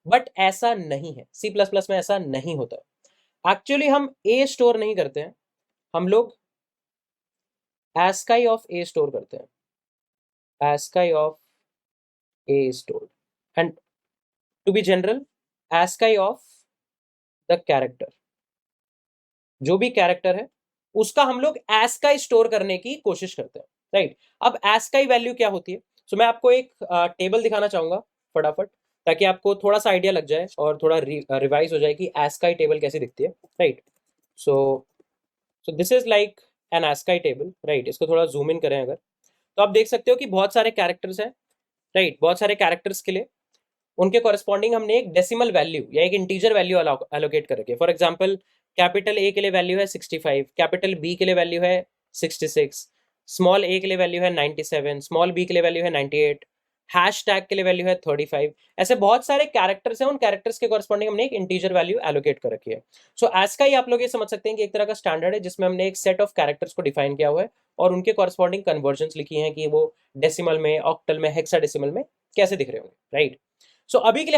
बट ऐसा नहीं है। C++ में ऐसा नहीं होता है। एक्चुअली हम a स्टोर नहीं करते हैं, हम लोग ASCII ऑफ a स्टोर करते हैं, ASCII of a stored, and to be general ASCII of the character, जो भी कैरेक्टर है उसका हम लोग ASCII स्टोर करने की कोशिश करते हैं, राइट। अब ASCII वैल्यू क्या होती है? सो मैं आपको एक टेबल दिखाना चाहूंगा फटाफट, ताकि आपको थोड़ा सा आइडिया लग जाए और थोड़ा रिवाइज हो जाए कि ASCII टेबल कैसे दिखती है, right. So this is like an ASCII table, right. इसको थोड़ा जूम इन करें अगर, तो आप देख सकते हो कि बहुत सारे कैरेक्टर्स हैं, राइट। बहुत सारे कैरेक्टर्स के लिए उनके कॉरेस्पॉन्डिंग हमने एक डेसिमल वैल्यू या एक इंटीजर वैल्यू एलोकेट कर रखी है। फॉर एग्जांपल कैपिटल ए के लिए वैल्यू है 65, कैपिटल बी के लिए वैल्यू है 66, स्मॉल ए के लिए वैल्यू है 97, स्मॉल बी के लिए वैल्यू है 98, हैश टैग के लिए वैल्यू है 35। ऐसे बहुत सारे कैरेक्टर्स हैं, उन कैरेक्टर्स के कॉरेस्पॉन्डिंग हमने एक इंटीजर वैल्यू एलोकेट कर रखी है। सो ASCII आप लोग ये समझ सकते हैं कि एक तरह का स्टैंडर्ड है जिसमें हमने एक सेट ऑफ कैरेक्टर्स को डिफाइन किया हुआ है और उनके कॉरेस्पॉन्डिंग कन्वर्जन्स लिखी हैं कि वो डेसिमल में, ऑक्टल में, हेक्साडेसिमल में कैसे दिख रहे होंगे, राइट। सो अभी के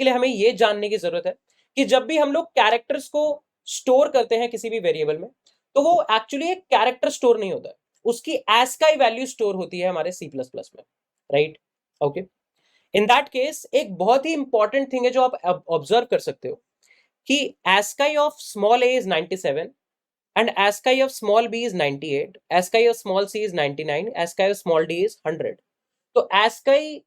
लिए हमें ये जानने की जरूरत है कि जब भी हम लोग कैरेक्टर्स को स्टोर करते हैं किसी भी वेरिएबल में, तो वो एक्चुअली एक कैरेक्टर स्टोर नहीं होता है, उसकी ASCII वैल्यू स्टोर होती है हमारे C++ में, right. Okay, in that case एक बहुत ही इंपॉर्टेंट थिंग है जो आप ऑब्जर्व कर सकते हो कि ASCII of small a is 97 and ASCII of small b is 98, ASCII of small c is 99, ASCII of small d is 100. तो ASCII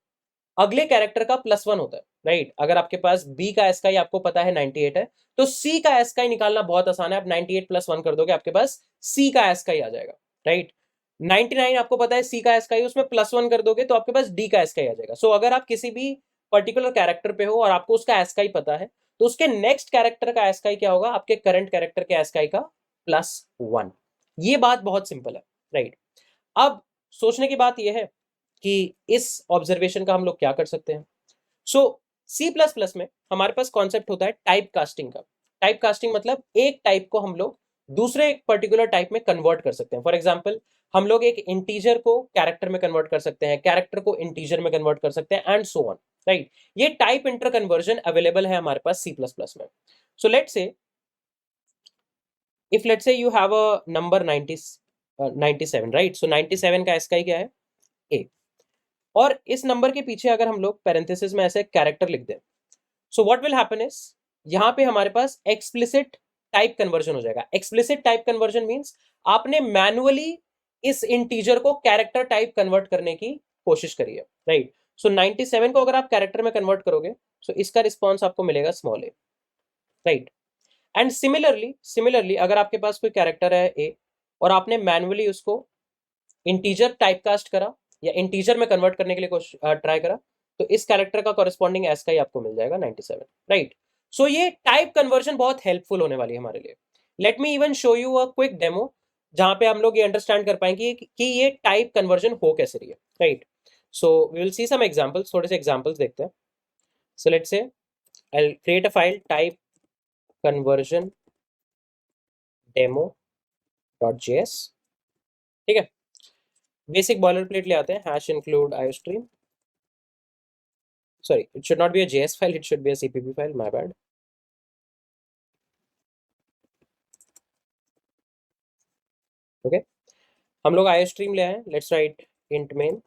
अगले कैरेक्टर का +1 होता है, राइट? अगर आपके पास b का ASCII आपको पता है 98 है, तो c का ASCII निकालना बहुत आसान है। आप 98 + 1 कर दोगे, आपके पास c का ASCII आ जाएगा, राइट? 99 आपको पता है c का ASCII, उसमें +1 कर दोगे तो आपके पास d का ASCII आ जाएगा। सो अगर आप किसी भी पर्टिकुलर कैरेक्टर पे हो और आपको उसका ASCII पता है, तो उसके नेक्स्ट कैरेक्टर का ASCII क्या होगा? आपके करंट कैरेक्टर के ASCII का +1। ये बात बहुत सिंपल है, राइट? अब सोचने की बात यह है कि इस ऑब्जर्वेशन का हम लोग क्या कर सकते हैं। सो C++ में हमारे पास कॉन्सेप्ट होता है टाइप कास्टिंग का। टाइप कास्टिंग मतलब एक टाइप को हम लोग दूसरे एक पर्टिकुलर टाइप में कन्वर्ट कर सकते हैं। फॉर एग्जाम्पल, हम लोग एक इंटीजर को कैरेक्टर में कन्वर्ट कर सकते हैं, कैरेक्टर को इंटीजर में कन्वर्ट कर सकते हैं, एंड सो ऑन, राइट? ये टाइप इंटर कन्वर्जन अवेलेबल है हमारे पास C++ में। सो लेट्स से if let's say you have a number 97, right? So 97 का ASCII क्या है? A। और इस नंबर के पीछे अगर हम लोग पैरेंथेसिस में ऐसे कैरेक्टर लिख दें, so what will happen is, यहाँ पे हमारे पास एक्सप्लिसिट टाइप कन्वर्जन हो जाएगा। एक्सप्लिसिट टाइप कन्वर्जन मींस आपने मैनुअली इस इंटीजर को कैरेक्टर टाइप कन्वर्ट करने की कोशिश करी है, राइट? सो 97 को अगर आप कैरेक्टर में कन्वर्ट करोगे, सो इसका रिस्पॉन्स आपको मिलेगा small A, right? And similarly अगर आपके पास कोई कैरेक्टर है ए और आपने मैनुअली उसको इंटीजर टाइपकास्ट करा या इंटीजर में कन्वर्ट करने के लिए ट्राई करा, तो इस कैरेक्टर का कॉरेस्पॉन्डिंग ASCII आपको मिल जाएगा 97, राइट? सो ये टाइप कन्वर्जन बहुत हेल्पफुल होने वाली है हमारे लिए। Let me even show you a quick demo जहां पे हम लोग ये अंडरस्टैंड कर पाएंगे कि ये टाइप कन्वर्जन हो कैसे रही है, right? So we will see some examples, थोड़े से एग्जांपल्स देखते हैं। So let's say I will create a file type conversion demo.js, ठीक है? बेसिक बॉयलर प्लेट ले आते हैं, hash include iostream, sorry, it should not be a JS file, it should be a CPP file, my bad. Okay, हम लोग iostream ले आए, let's write int main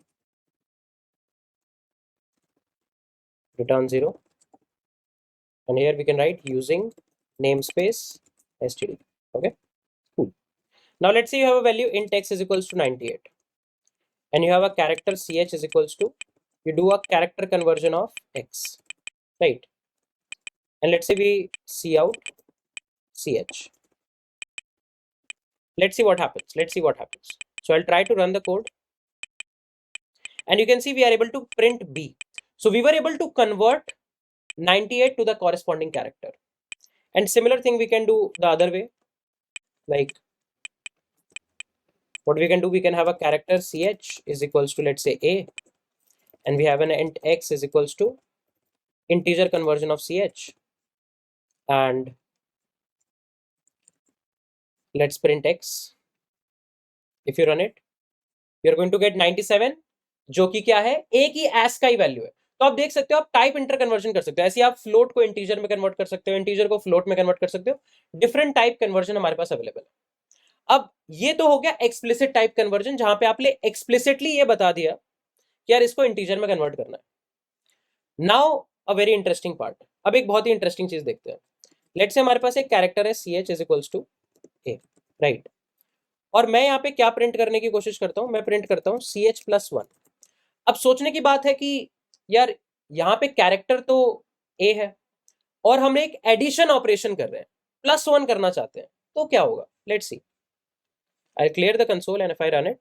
return 0, and here we can write using namespace std. Okay, cool. Now let's say you have a value int x is equals to 98 and you have a character ch is equals to, you do a character conversion of x, right? And let's say we see out ch. Let's see what happens. So I'll try to run the code and you can see we are able to print b. So we were able to convert 98 to the corresponding character. And similar thing we can do the other way. Like what we can do, we can have a character ch is equals to, let's say, a, and we have an int x is equals to integer conversion of ch, and let's print x. If you run it, you're going to get 97, जो कि क्या है, a की ASCII वैल्यू है। तो आप देख सकते हो, आप टाइप इंटर कन्वर्जन कर सकते हो। ऐसे आप फ्लोट को इंटीजर में कन्वर्ट कर सकते हो, इंटीजर को फ्लोट में कन्वर्ट कर सकते हो। डिफरेंट टाइप कन्वर्जन हमारे पास अवेलेबल है। अब ये तो हो गया एक्सप्लिसिट टाइप कन्वर्जन, जहां पे आपने एक्सप्लिसिटली ये बता दिया कि यार इसको इंटीजर में कन्वर्ट करना है। Now a very interesting part, अब एक बहुत ही इंटरेस्टिंग चीज देखते हैं। लेट्स से हमारे पास एक कैरेक्टर है ch is equals to a, right? और मैं यहाँ पे क्या प्रिंट करने की कोशिश करता हूँ, मैं प्रिंट करता हूँ ch+1। अब सोचने की बात है कि यार यहाँ पे कैरेक्टर तो a है और हम एक एडिशन ऑपरेशन कर रहे हैं, +1 करना चाहते हैं, तो क्या होगा? Let's see, I clear the console and if I run it,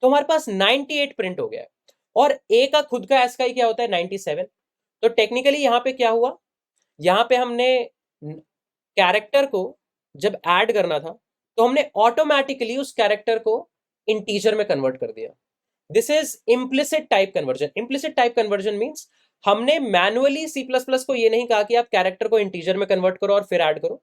तो हमारे पास 98 प्रिंट हो गया है और a का खुद का ASCII क्या होता है? 97। तो टेक्निकली यहाँ पे क्या हुआ, यहाँ पे हमने कैरेक्टर को जब ऐड करना था तो हमने ऑटोमेटिकली उस कैरेक्टर को इंटीजर में कन्वर्ट कर दिया। This is implicit type conversion. Implicit type conversion means हमने मैनुअली C++ को ये नहीं कहा कि आप कैरेक्टर को इंटीजर में कन्वर्ट करो और फिर ऐड करो।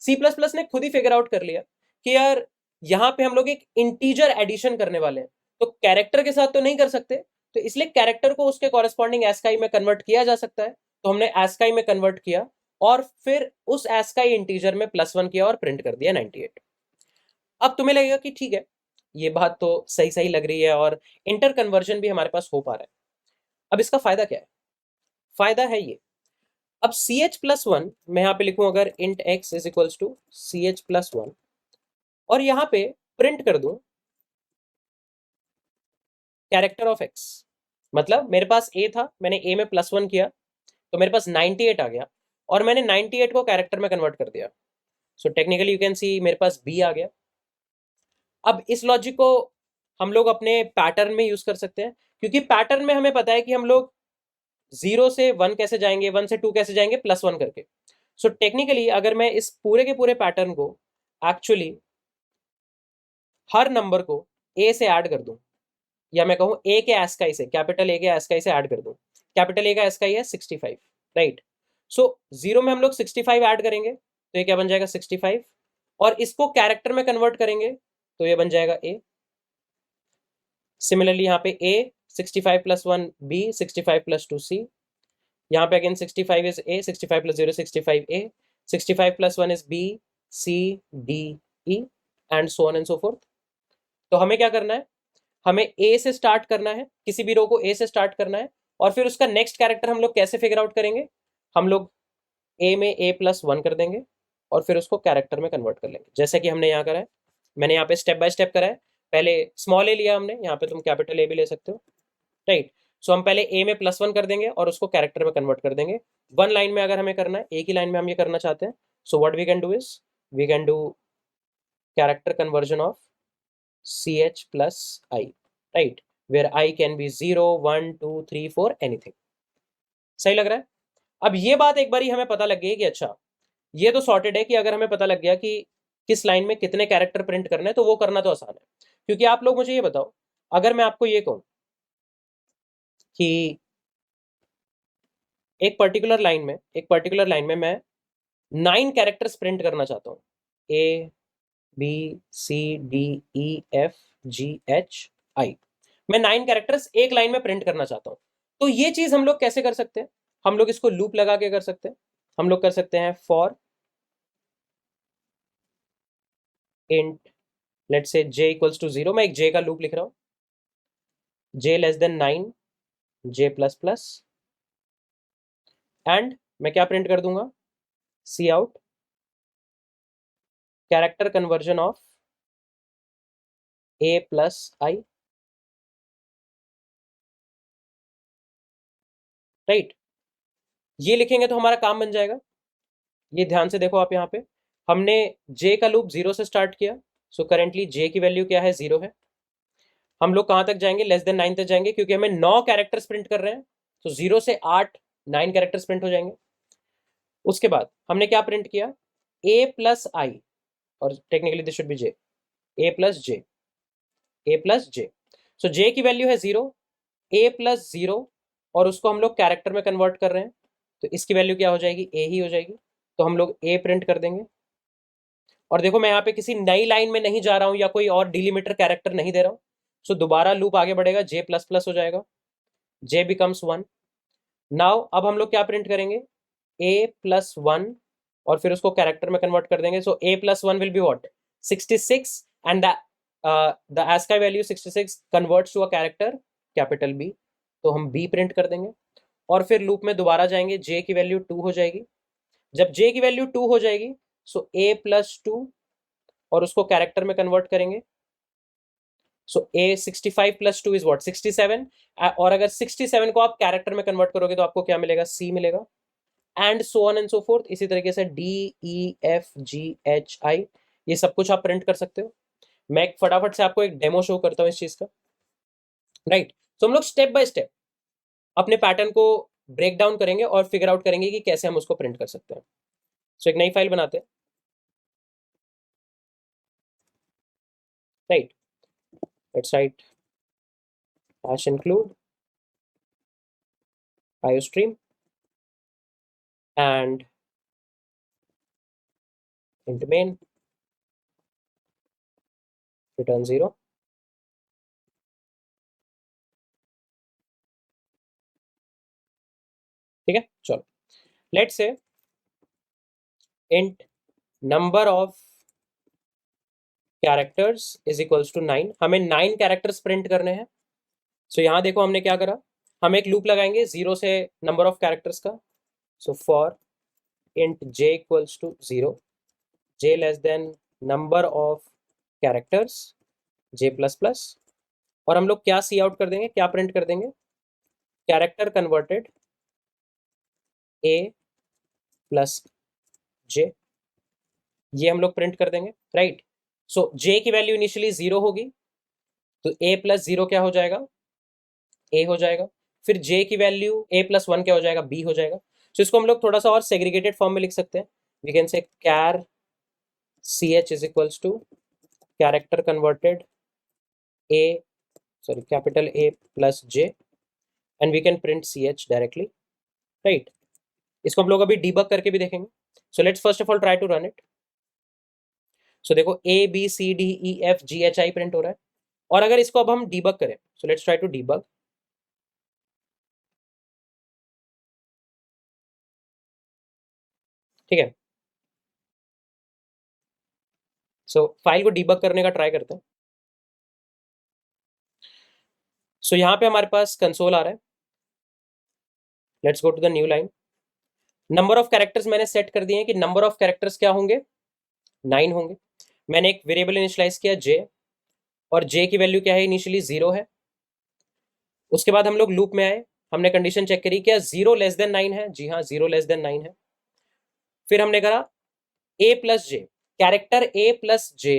C++ ने खुद ही फिगर आउट कर लिया कि यार यहाँ पे हम लोग एक इंटीजर एडिशन करने वाले हैं, तो कैरेक्टर के साथ तो नहीं कर सकते, तो इसलिए कैरेक्टर को उसके कॉरेस्पॉन्डिंग ASCII में कन्वर्ट किया जा सकता है। तो हमने ASCII में कन्वर्ट किया और फिर उस ASCII इंटीजर में +1 किया और प्रिंट कर दिया 98। अब तुम्हें लगेगा कि ठीक है, ये बात तो सही सही लग रही है और इंटर कन्वर्जन भी हमारे पास हो पा रहा है। अब इसका फायदा क्या है? फायदा है ये, अब CH+1 मैं यहाँ पे लिखूं अगर int x is equals to CH+1 और यहाँ पे प्रिंट कर दूं कैरेक्टर ऑफ x, मतलब मेरे पास a था, मैंने a में +1 किया तो मेरे पास 98 आ गया और मैंने 98 को कैरेक्टर में कन्वर्ट कर दिया। सो टेक्निकली यू कैन सी मेरे पास b आ गया। अब इस लॉजिक को हम लोग अपने पैटर्न में यूज कर सकते हैं, क्योंकि पैटर्न में हमें पता है कि हम लोग 0 से 1 कैसे जाएंगे, 1 से 2 कैसे जाएंगे, +1 करके। सो टेक्निकली अगर मैं इस पूरे के पूरे पैटर्न को एक्चुअली हर नंबर को a से ऐड कर दूं, या मैं कहूं a के एस्काई से, कैपिटल a के एस्काई से ऐड कर दूं, कैपिटल a का एस्काई है 65, राइट। सो 0 में हम लोग 65 ऐड करेंगे तो ये क्या बन जाएगा 65, और इसको कैरेक्टर में कन्वर्ट करेंगे तो ये बन जाएगा a। सिमिलरली यहाँ पे a 65 + 1 b 65 + 2 c, यहाँ पे again 65 is a 65 + 0 65 a 65 + 1 is b c d e and so on and so fourth. तो हमें क्या करना है, हमें a से स्टार्ट करना है, किसी भी रो को a से स्टार्ट करना है, और फिर उसका नेक्स्ट कैरेक्टर हम लोग कैसे फिगर आउट करेंगे, हम लोग a में a+1 कर देंगे और फिर उसको कैरेक्टर में कन्वर्ट कर लेंगे, जैसे कि हमने यहाँ करा है। मैंने यहाँ पे स्टेप बाय स्टेप करा है, पहले स्मॉल a लिया हमने, यहाँ पे तुम कैपिटल a भी ले सकते हो, राइट। सो हम पहले a में +1 कर देंगे और उसको कैरेक्टर में कन्वर्ट कर देंगे। वन लाइन में अगर हमें करना है, एक ही लाइन में हम ये करना चाहते हैं, so what we can do is we can do character conversion of CH+i, right, where i can be 0 1 2 3 4 anything. सही लग रहा है? अब ये बात एक बारी हमें पता लग गई कि अच्छा ये तो सॉर्टेड है, कि अगर हमें पता लग गया कि किस लाइन में कितने कैरेक्टर प्रिंट करने हैं तो वो करना तो आसान है। क्योंकि आप लोग मुझे ये बताओ, अगर मैं आपको ये कहूं कि एक पर्टिकुलर लाइन में मैं 9 कैरेक्टर्स प्रिंट करना चाहता हूँ, ABCDEFGHI, मैं 9 कैरेक्टर्स एक लाइन में प्रिंट करना चाहता हूँ। तो ये चीज हम लोग कैसे कर सकते हैं, हम लोग इसको लूप लगा के कर सकते हैं। हम लोग कर सकते हैं for int let's say j equals to 0, मैं एक j का लूप लिख रहा हूँ, j less than 9 j++ and मैं क्या प्रिंट कर दूंगा, C out character conversion of A+i, right. ये लिखेंगे तो हमारा काम बन जाएगा। ये ध्यान से देखो आप, यहाँ पे हमने j का लूप 0 से स्टार्ट किया, सो करेंटली j की वैल्यू क्या है, 0 है। हम लोग कहाँ तक जाएंगे, लेस देन 9 तक जाएंगे, क्योंकि हमें 9 कैरेक्टर्स प्रिंट कर रहे हैं, तो 0 से 8 9 कैरेक्टर्स प्रिंट हो जाएंगे। उसके बाद हमने क्या प्रिंट किया, A+i, और technically this should be j, A+j, A+j। So j की वैल्यू है 0, A+0, और उसको हम लोग कैरेक्टर में कन्वर्ट कर रहे हैं, तो इसकी वैल्यू क्या हो जाएगी, a ही हो जाएगी। तो हम लोग a प्रिंट कर देंगे, और देखो मैं यहाँ पे किसी नई लाइन में नहीं जा रहा हूँ या कोई और डिलीमीटर कैरेक्टर नहीं दे रहा हूँ। सो दोबारा लूप आगे बढ़ेगा, j++ हो जाएगा, j बिकम्स 1। नाउ अब हम लोग क्या प्रिंट करेंगे, a+1, और फिर उसको कैरेक्टर में कन्वर्ट कर देंगे। So a+1 will be what, 66, and the ASCII value 66 converts to a character capital B, तो हम B प्रिंट कर देंगे, और फिर लूप में दोबारा जाएंगे, j की वैल्यू 2 हो जाएगी। जब j की वैल्यू 2 हो जाएगी, सो a+2, और उसको कैरेक्टर में कन्वर्ट करेंगे, सो a65 + 2 इज व्हाट, 67, और अगर 67 को आप कैरेक्टर में कन्वर्ट करोगे तो आपको क्या मिलेगा, c मिलेगा, and so on and so fourth. इसी तरीके से DEFGHI, ये सब कुछ आप प्रिंट कर सकते हो। मैं फटाफट से आपको एक डेमो शो करता हूँ इस चीज का, राइट। तो हम लोग स्टेप बाय स्टेप अपने पैटर्न को ब्रेक डाउन करेंगे और फिगर आउट करेंगे कि कैसे हम उसको प्रिंट कर सकते हैं। सो एक नई फाइल बनाते हैं, right. Let's write #include iostream and int main return 0। ठीक है, चलो let's say int number of characters is equals to 9, हमें 9 कैरेक्टर्स प्रिंट करने हैं। सो यहाँ देखो हमने क्या करा, हम एक लूप लगाएंगे 0 से नंबर ऑफ कैरेक्टर्स का. So for int j equals to 0, j less than number of characters j plus plus. और हम लोग क्या सी आउट कर देंगे, क्या प्रिंट कर देंगे, character converted a plus j, ये हम लोग प्रिंट कर देंगे, राइट. सो j की वैल्यू इनिशियली 0 होगी, तो a प्लस 0 क्या हो जाएगा, a हो जाएगा. फिर j की वैल्यू a प्लस 1 क्या हो जाएगा, b हो जाएगा. सो इसको हम लोग थोड़ा सा और सेग्रीगेटेड फॉर्म में लिख सकते हैं. We can say char ch is equals to character converted a, sorry, capital A plus J, and we can print ch directly, right. इसको हम लोग अभी debug करके भी देखेंगे. So let's first of all try to run it. So देखो A B C D E F G H I print हो रहा है. और अगर इसको अब हम debug करें, so let's try to debug. ठीक है. So फाइल को debug करने का ट्राई करते हैं. So यहाँ पे हमारे पास कंसोल आ रहा है. Let's go to the new line. Number of characters मैंने सेट कर दिए हैं कि नंबर ऑफ कैरेक्टर्स क्या होंगे, 9 होंगे. मैंने एक वेरिएबल इनिशियलाइज किया j, और j की वैल्यू क्या है, इनिशियली 0 है. उसके बाद हम लोग लूप में आए, हमने कंडीशन चेक करी, क्या 0 लेस देन 9 है, जी हाँ 0 लेस देन 9 है. फिर हमने करा a plus J, character a plus J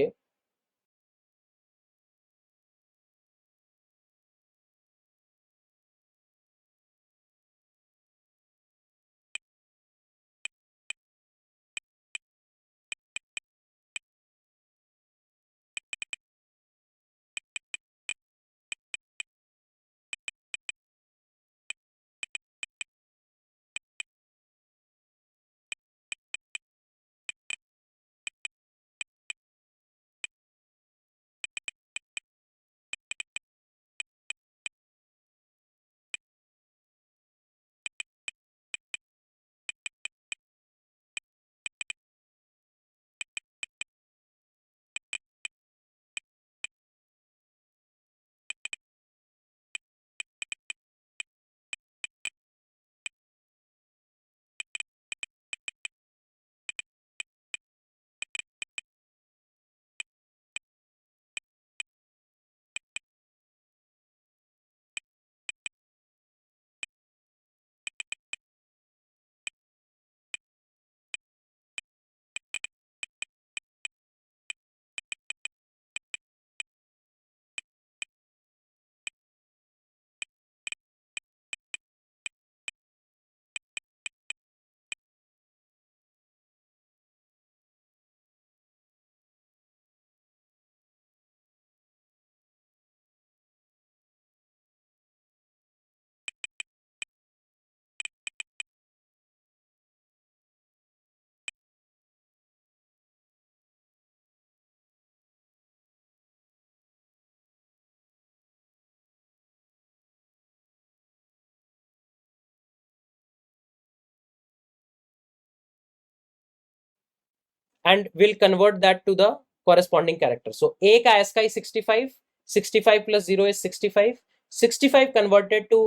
and we'll convert that to the corresponding character. So a का s का is 65, 65 plus 0 is 65, 65 converted to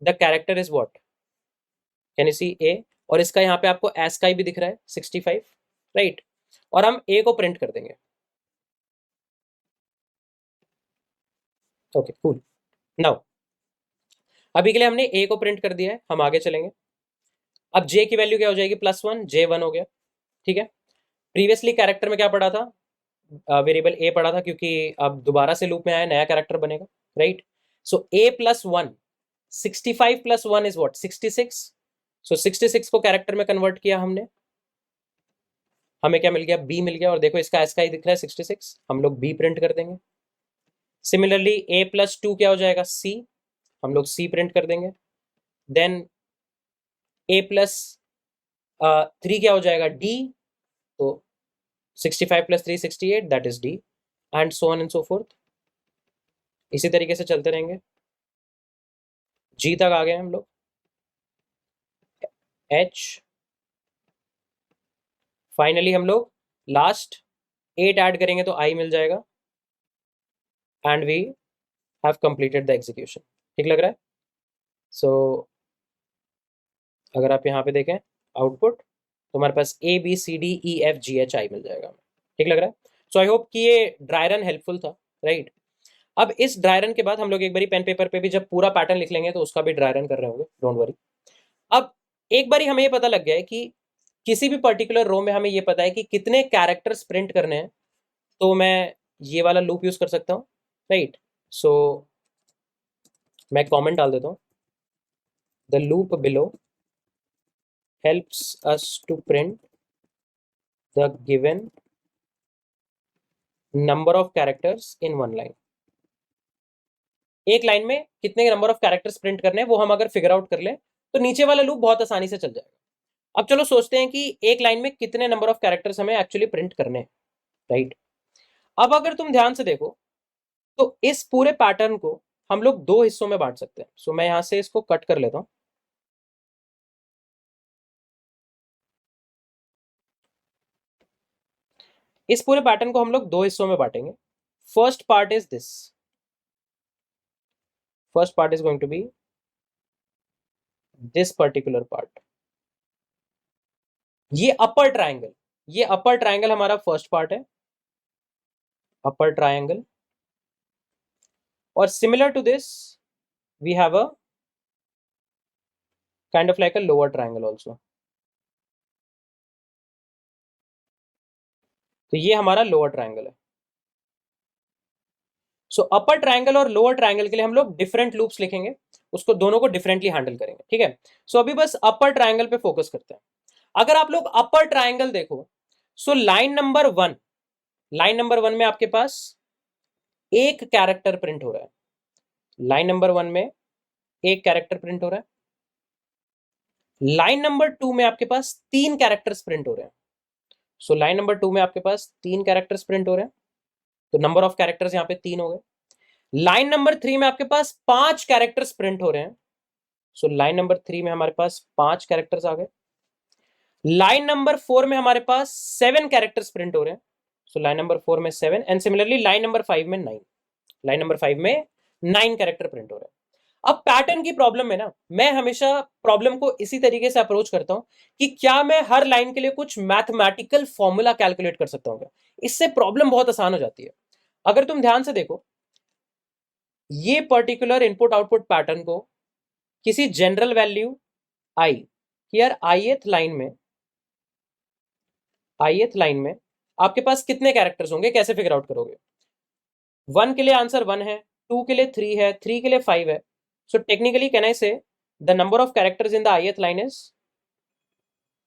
the character is what, can you see a, और इसका यहाँ पे आपको s का भी दिख रहा है 65, राइट. और हम a को प्रिंट कर देंगे. Okay cool. नाउ अभी के लिए हमने a को प्रिंट कर दिया है, हम आगे चलेंगे. अब j की वैल्यू क्या हो जाएगी, +1, j 1 हो गया, ठीक है. प्रीवियसली कैरेक्टर में क्या पढ़ा था, वेरिएबल a पढ़ा था, क्योंकि अब दोबारा से लूप में आया, नया कैरेक्टर बनेगा, right. So a plus 1, 65 plus 1 is what, 66. सो 66 को कैरेक्टर में कन्वर्ट किया हमने, हमें क्या मिल गया, b मिल गया. और देखो इसका s का ही दिख रहा है 66, हम लोग b प्रिंट कर देंगे. सिमिलरली a प्लस 2 क्या हो जाएगा, c, हम लोग c प्रिंट कर देंगे. देन a प्लस 3 क्या हो जाएगा, d, तो 65 plus 3 68, that is d, and so on and so fourth. इसी तरीके से चलते रहेंगे. g तक आ गए हम लोग, h, फाइनली हम लोग लास्ट 8 ऐड करेंगे तो i मिल जाएगा, and we have completed the execution. ठीक लग रहा है. सो अगर आप यहाँ पे देखें आउटपुट, तो हमारे पास ABCDEFGHI मिल जाएगा। ठीक लग रहा है? सो आई होप कि ये ड्राई रन हेल्पफुल था, राइट? अब इस ड्राई रन के बाद हम लोग एक बारी पेन पेपर पे भी जब पूरा पैटर्न लिख लेंगे तो उसका भी ड्राई रन कर रहे होंगे, डोंट वरी। अब एक बारी हमें ये पता लग गया है कि किसी भी पर्टिकुलर रो में हमें ये पता है कि कितने कैरेक्टर्स प्रिंट करने हैं, तो मैं ये वाला लूप यूज कर सकता हूँ, राइट? सो मैं कमेंट डाल देता हूँ, the loop below helps us to print the given number of characters in one line। एक लाइन में कितने नंबर ऑफ कैरेक्टर्स प्रिंट करने हैं वो हम अगर फिगर आउट कर ले तो नीचे वाला लूप बहुत आसानी से चल जाएगा। अब चलो सोचते हैं कि एक लाइन में कितने नंबर ऑफ कैरेक्टर्स हमें एक्चुअली प्रिंट करने हैं, राइट? अब अगर तुम ध्यान से देखो तो इस पूरे पैटर्न को हम लोग दो हिस्सों में बांट सकते हैं। सो मैं यहां से इसको कट कर लेता हूं। इस पूरे पैटर्न को हम लोग दो हिस्सों में बांटेंगे। First part is this, first part is going to be this particular part. ये अपर ट्रायंगल, ये अपर ट्रायंगल हमारा फर्स्ट पार्ट है, अपर ट्रायंगल। और similar to this we have a kind of like a lower triangle also. तो ये हमारा लोअर ट्रायंगल है। सो अपर ट्रायंगल और लोअर ट्रायंगल के लिए हम लोग डिफरेंट लूप्स लिखेंगे, उसको दोनों को डिफरेंटली हैंडल करेंगे, ठीक है? सो अभी बस अपर ट्रायंगल पे फोकस करते हैं। अगर आप लोग अपर ट्रायंगल देखो, so line number one, line number one में आपके पास एक कैरेक्टर प्रिंट हो रहा है। लाइन नंबर वन में एक कैरेक्टर प्रिंट हो रहा है। लाइन नंबर टू में आपके पास तीन कैरेक्टर्स प्रिंट हो रहे हैं। सो लाइन नंबर टू में आपके पास तीन कैरेक्टर्स प्रिंट हो रहे हैं, तो नंबर ऑफ कैरेक्टर्स यहां पे तीन हो गए। लाइन नंबर थ्री में आपके पास पांच कैरेक्टर्स प्रिंट हो रहे हैं। सो लाइन नंबर थ्री में हमारे पास पांच कैरेक्टर्स आ गए। लाइन नंबर फोर में हमारे पास सेवन कैरेक्टर्स प्रिंट हो रहे हैं। सो लाइन नंबर फोर में seven, and similarly line number five में नाइन, लाइन नंबर फाइव में नाइन कैरेक्टर प्रिंट हो रहे हैं। अब पैटर्न की प्रॉब्लम में ना मैं हमेशा प्रॉब्लम को इसी तरीके से अप्रोच करता हूं कि क्या मैं हर लाइन के लिए कुछ मैथमेटिकल फॉर्मूला कैलकुलेट कर सकता हूं क्या? इससे प्रॉब्लम बहुत आसान हो जाती है। अगर तुम ध्यान से देखो ये पर्टिकुलर इनपुट आउटपुट पैटर्न को किसी general value I, here ith line में, आईएथ लाइन में आपके पास कितने कैरेक्टर्स होंगे, कैसे फिगर आउट करोगे? वन के लिए आंसर वन है, टू के लिए थ्री है, थ्री के लिए फाइव है। सो टेक्निकली कैन आई से the number of characters in the ith line is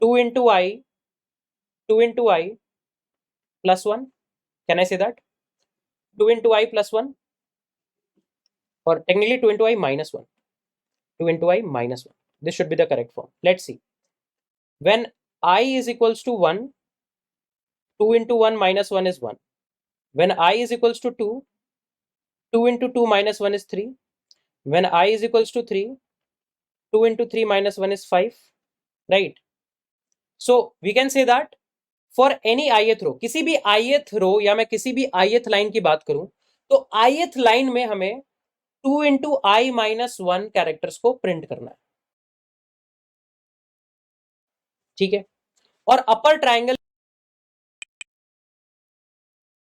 2 into I, 2 into I plus 1. Can I say that? 2 into I plus 1, or technically 2 into I minus 1. 2 into I minus 1. This should be the correct form. Let's see. When I is equals to 1, 2 into 1 minus 1 is 1. When I is equals to 2, 2 into 2 minus 1 is 3. When I is equals to 3, 2 into 3 minus 1 is 5. Right? So we can say that for any ith रो, किसी भी ith रो या मैं किसी भी ith लाइन की बात करूं तो ith लाइन में हमें 2 इंटू आई माइनस वन कैरेक्टर्स को प्रिंट करना है, ठीक है? और अपर ट्राइंगल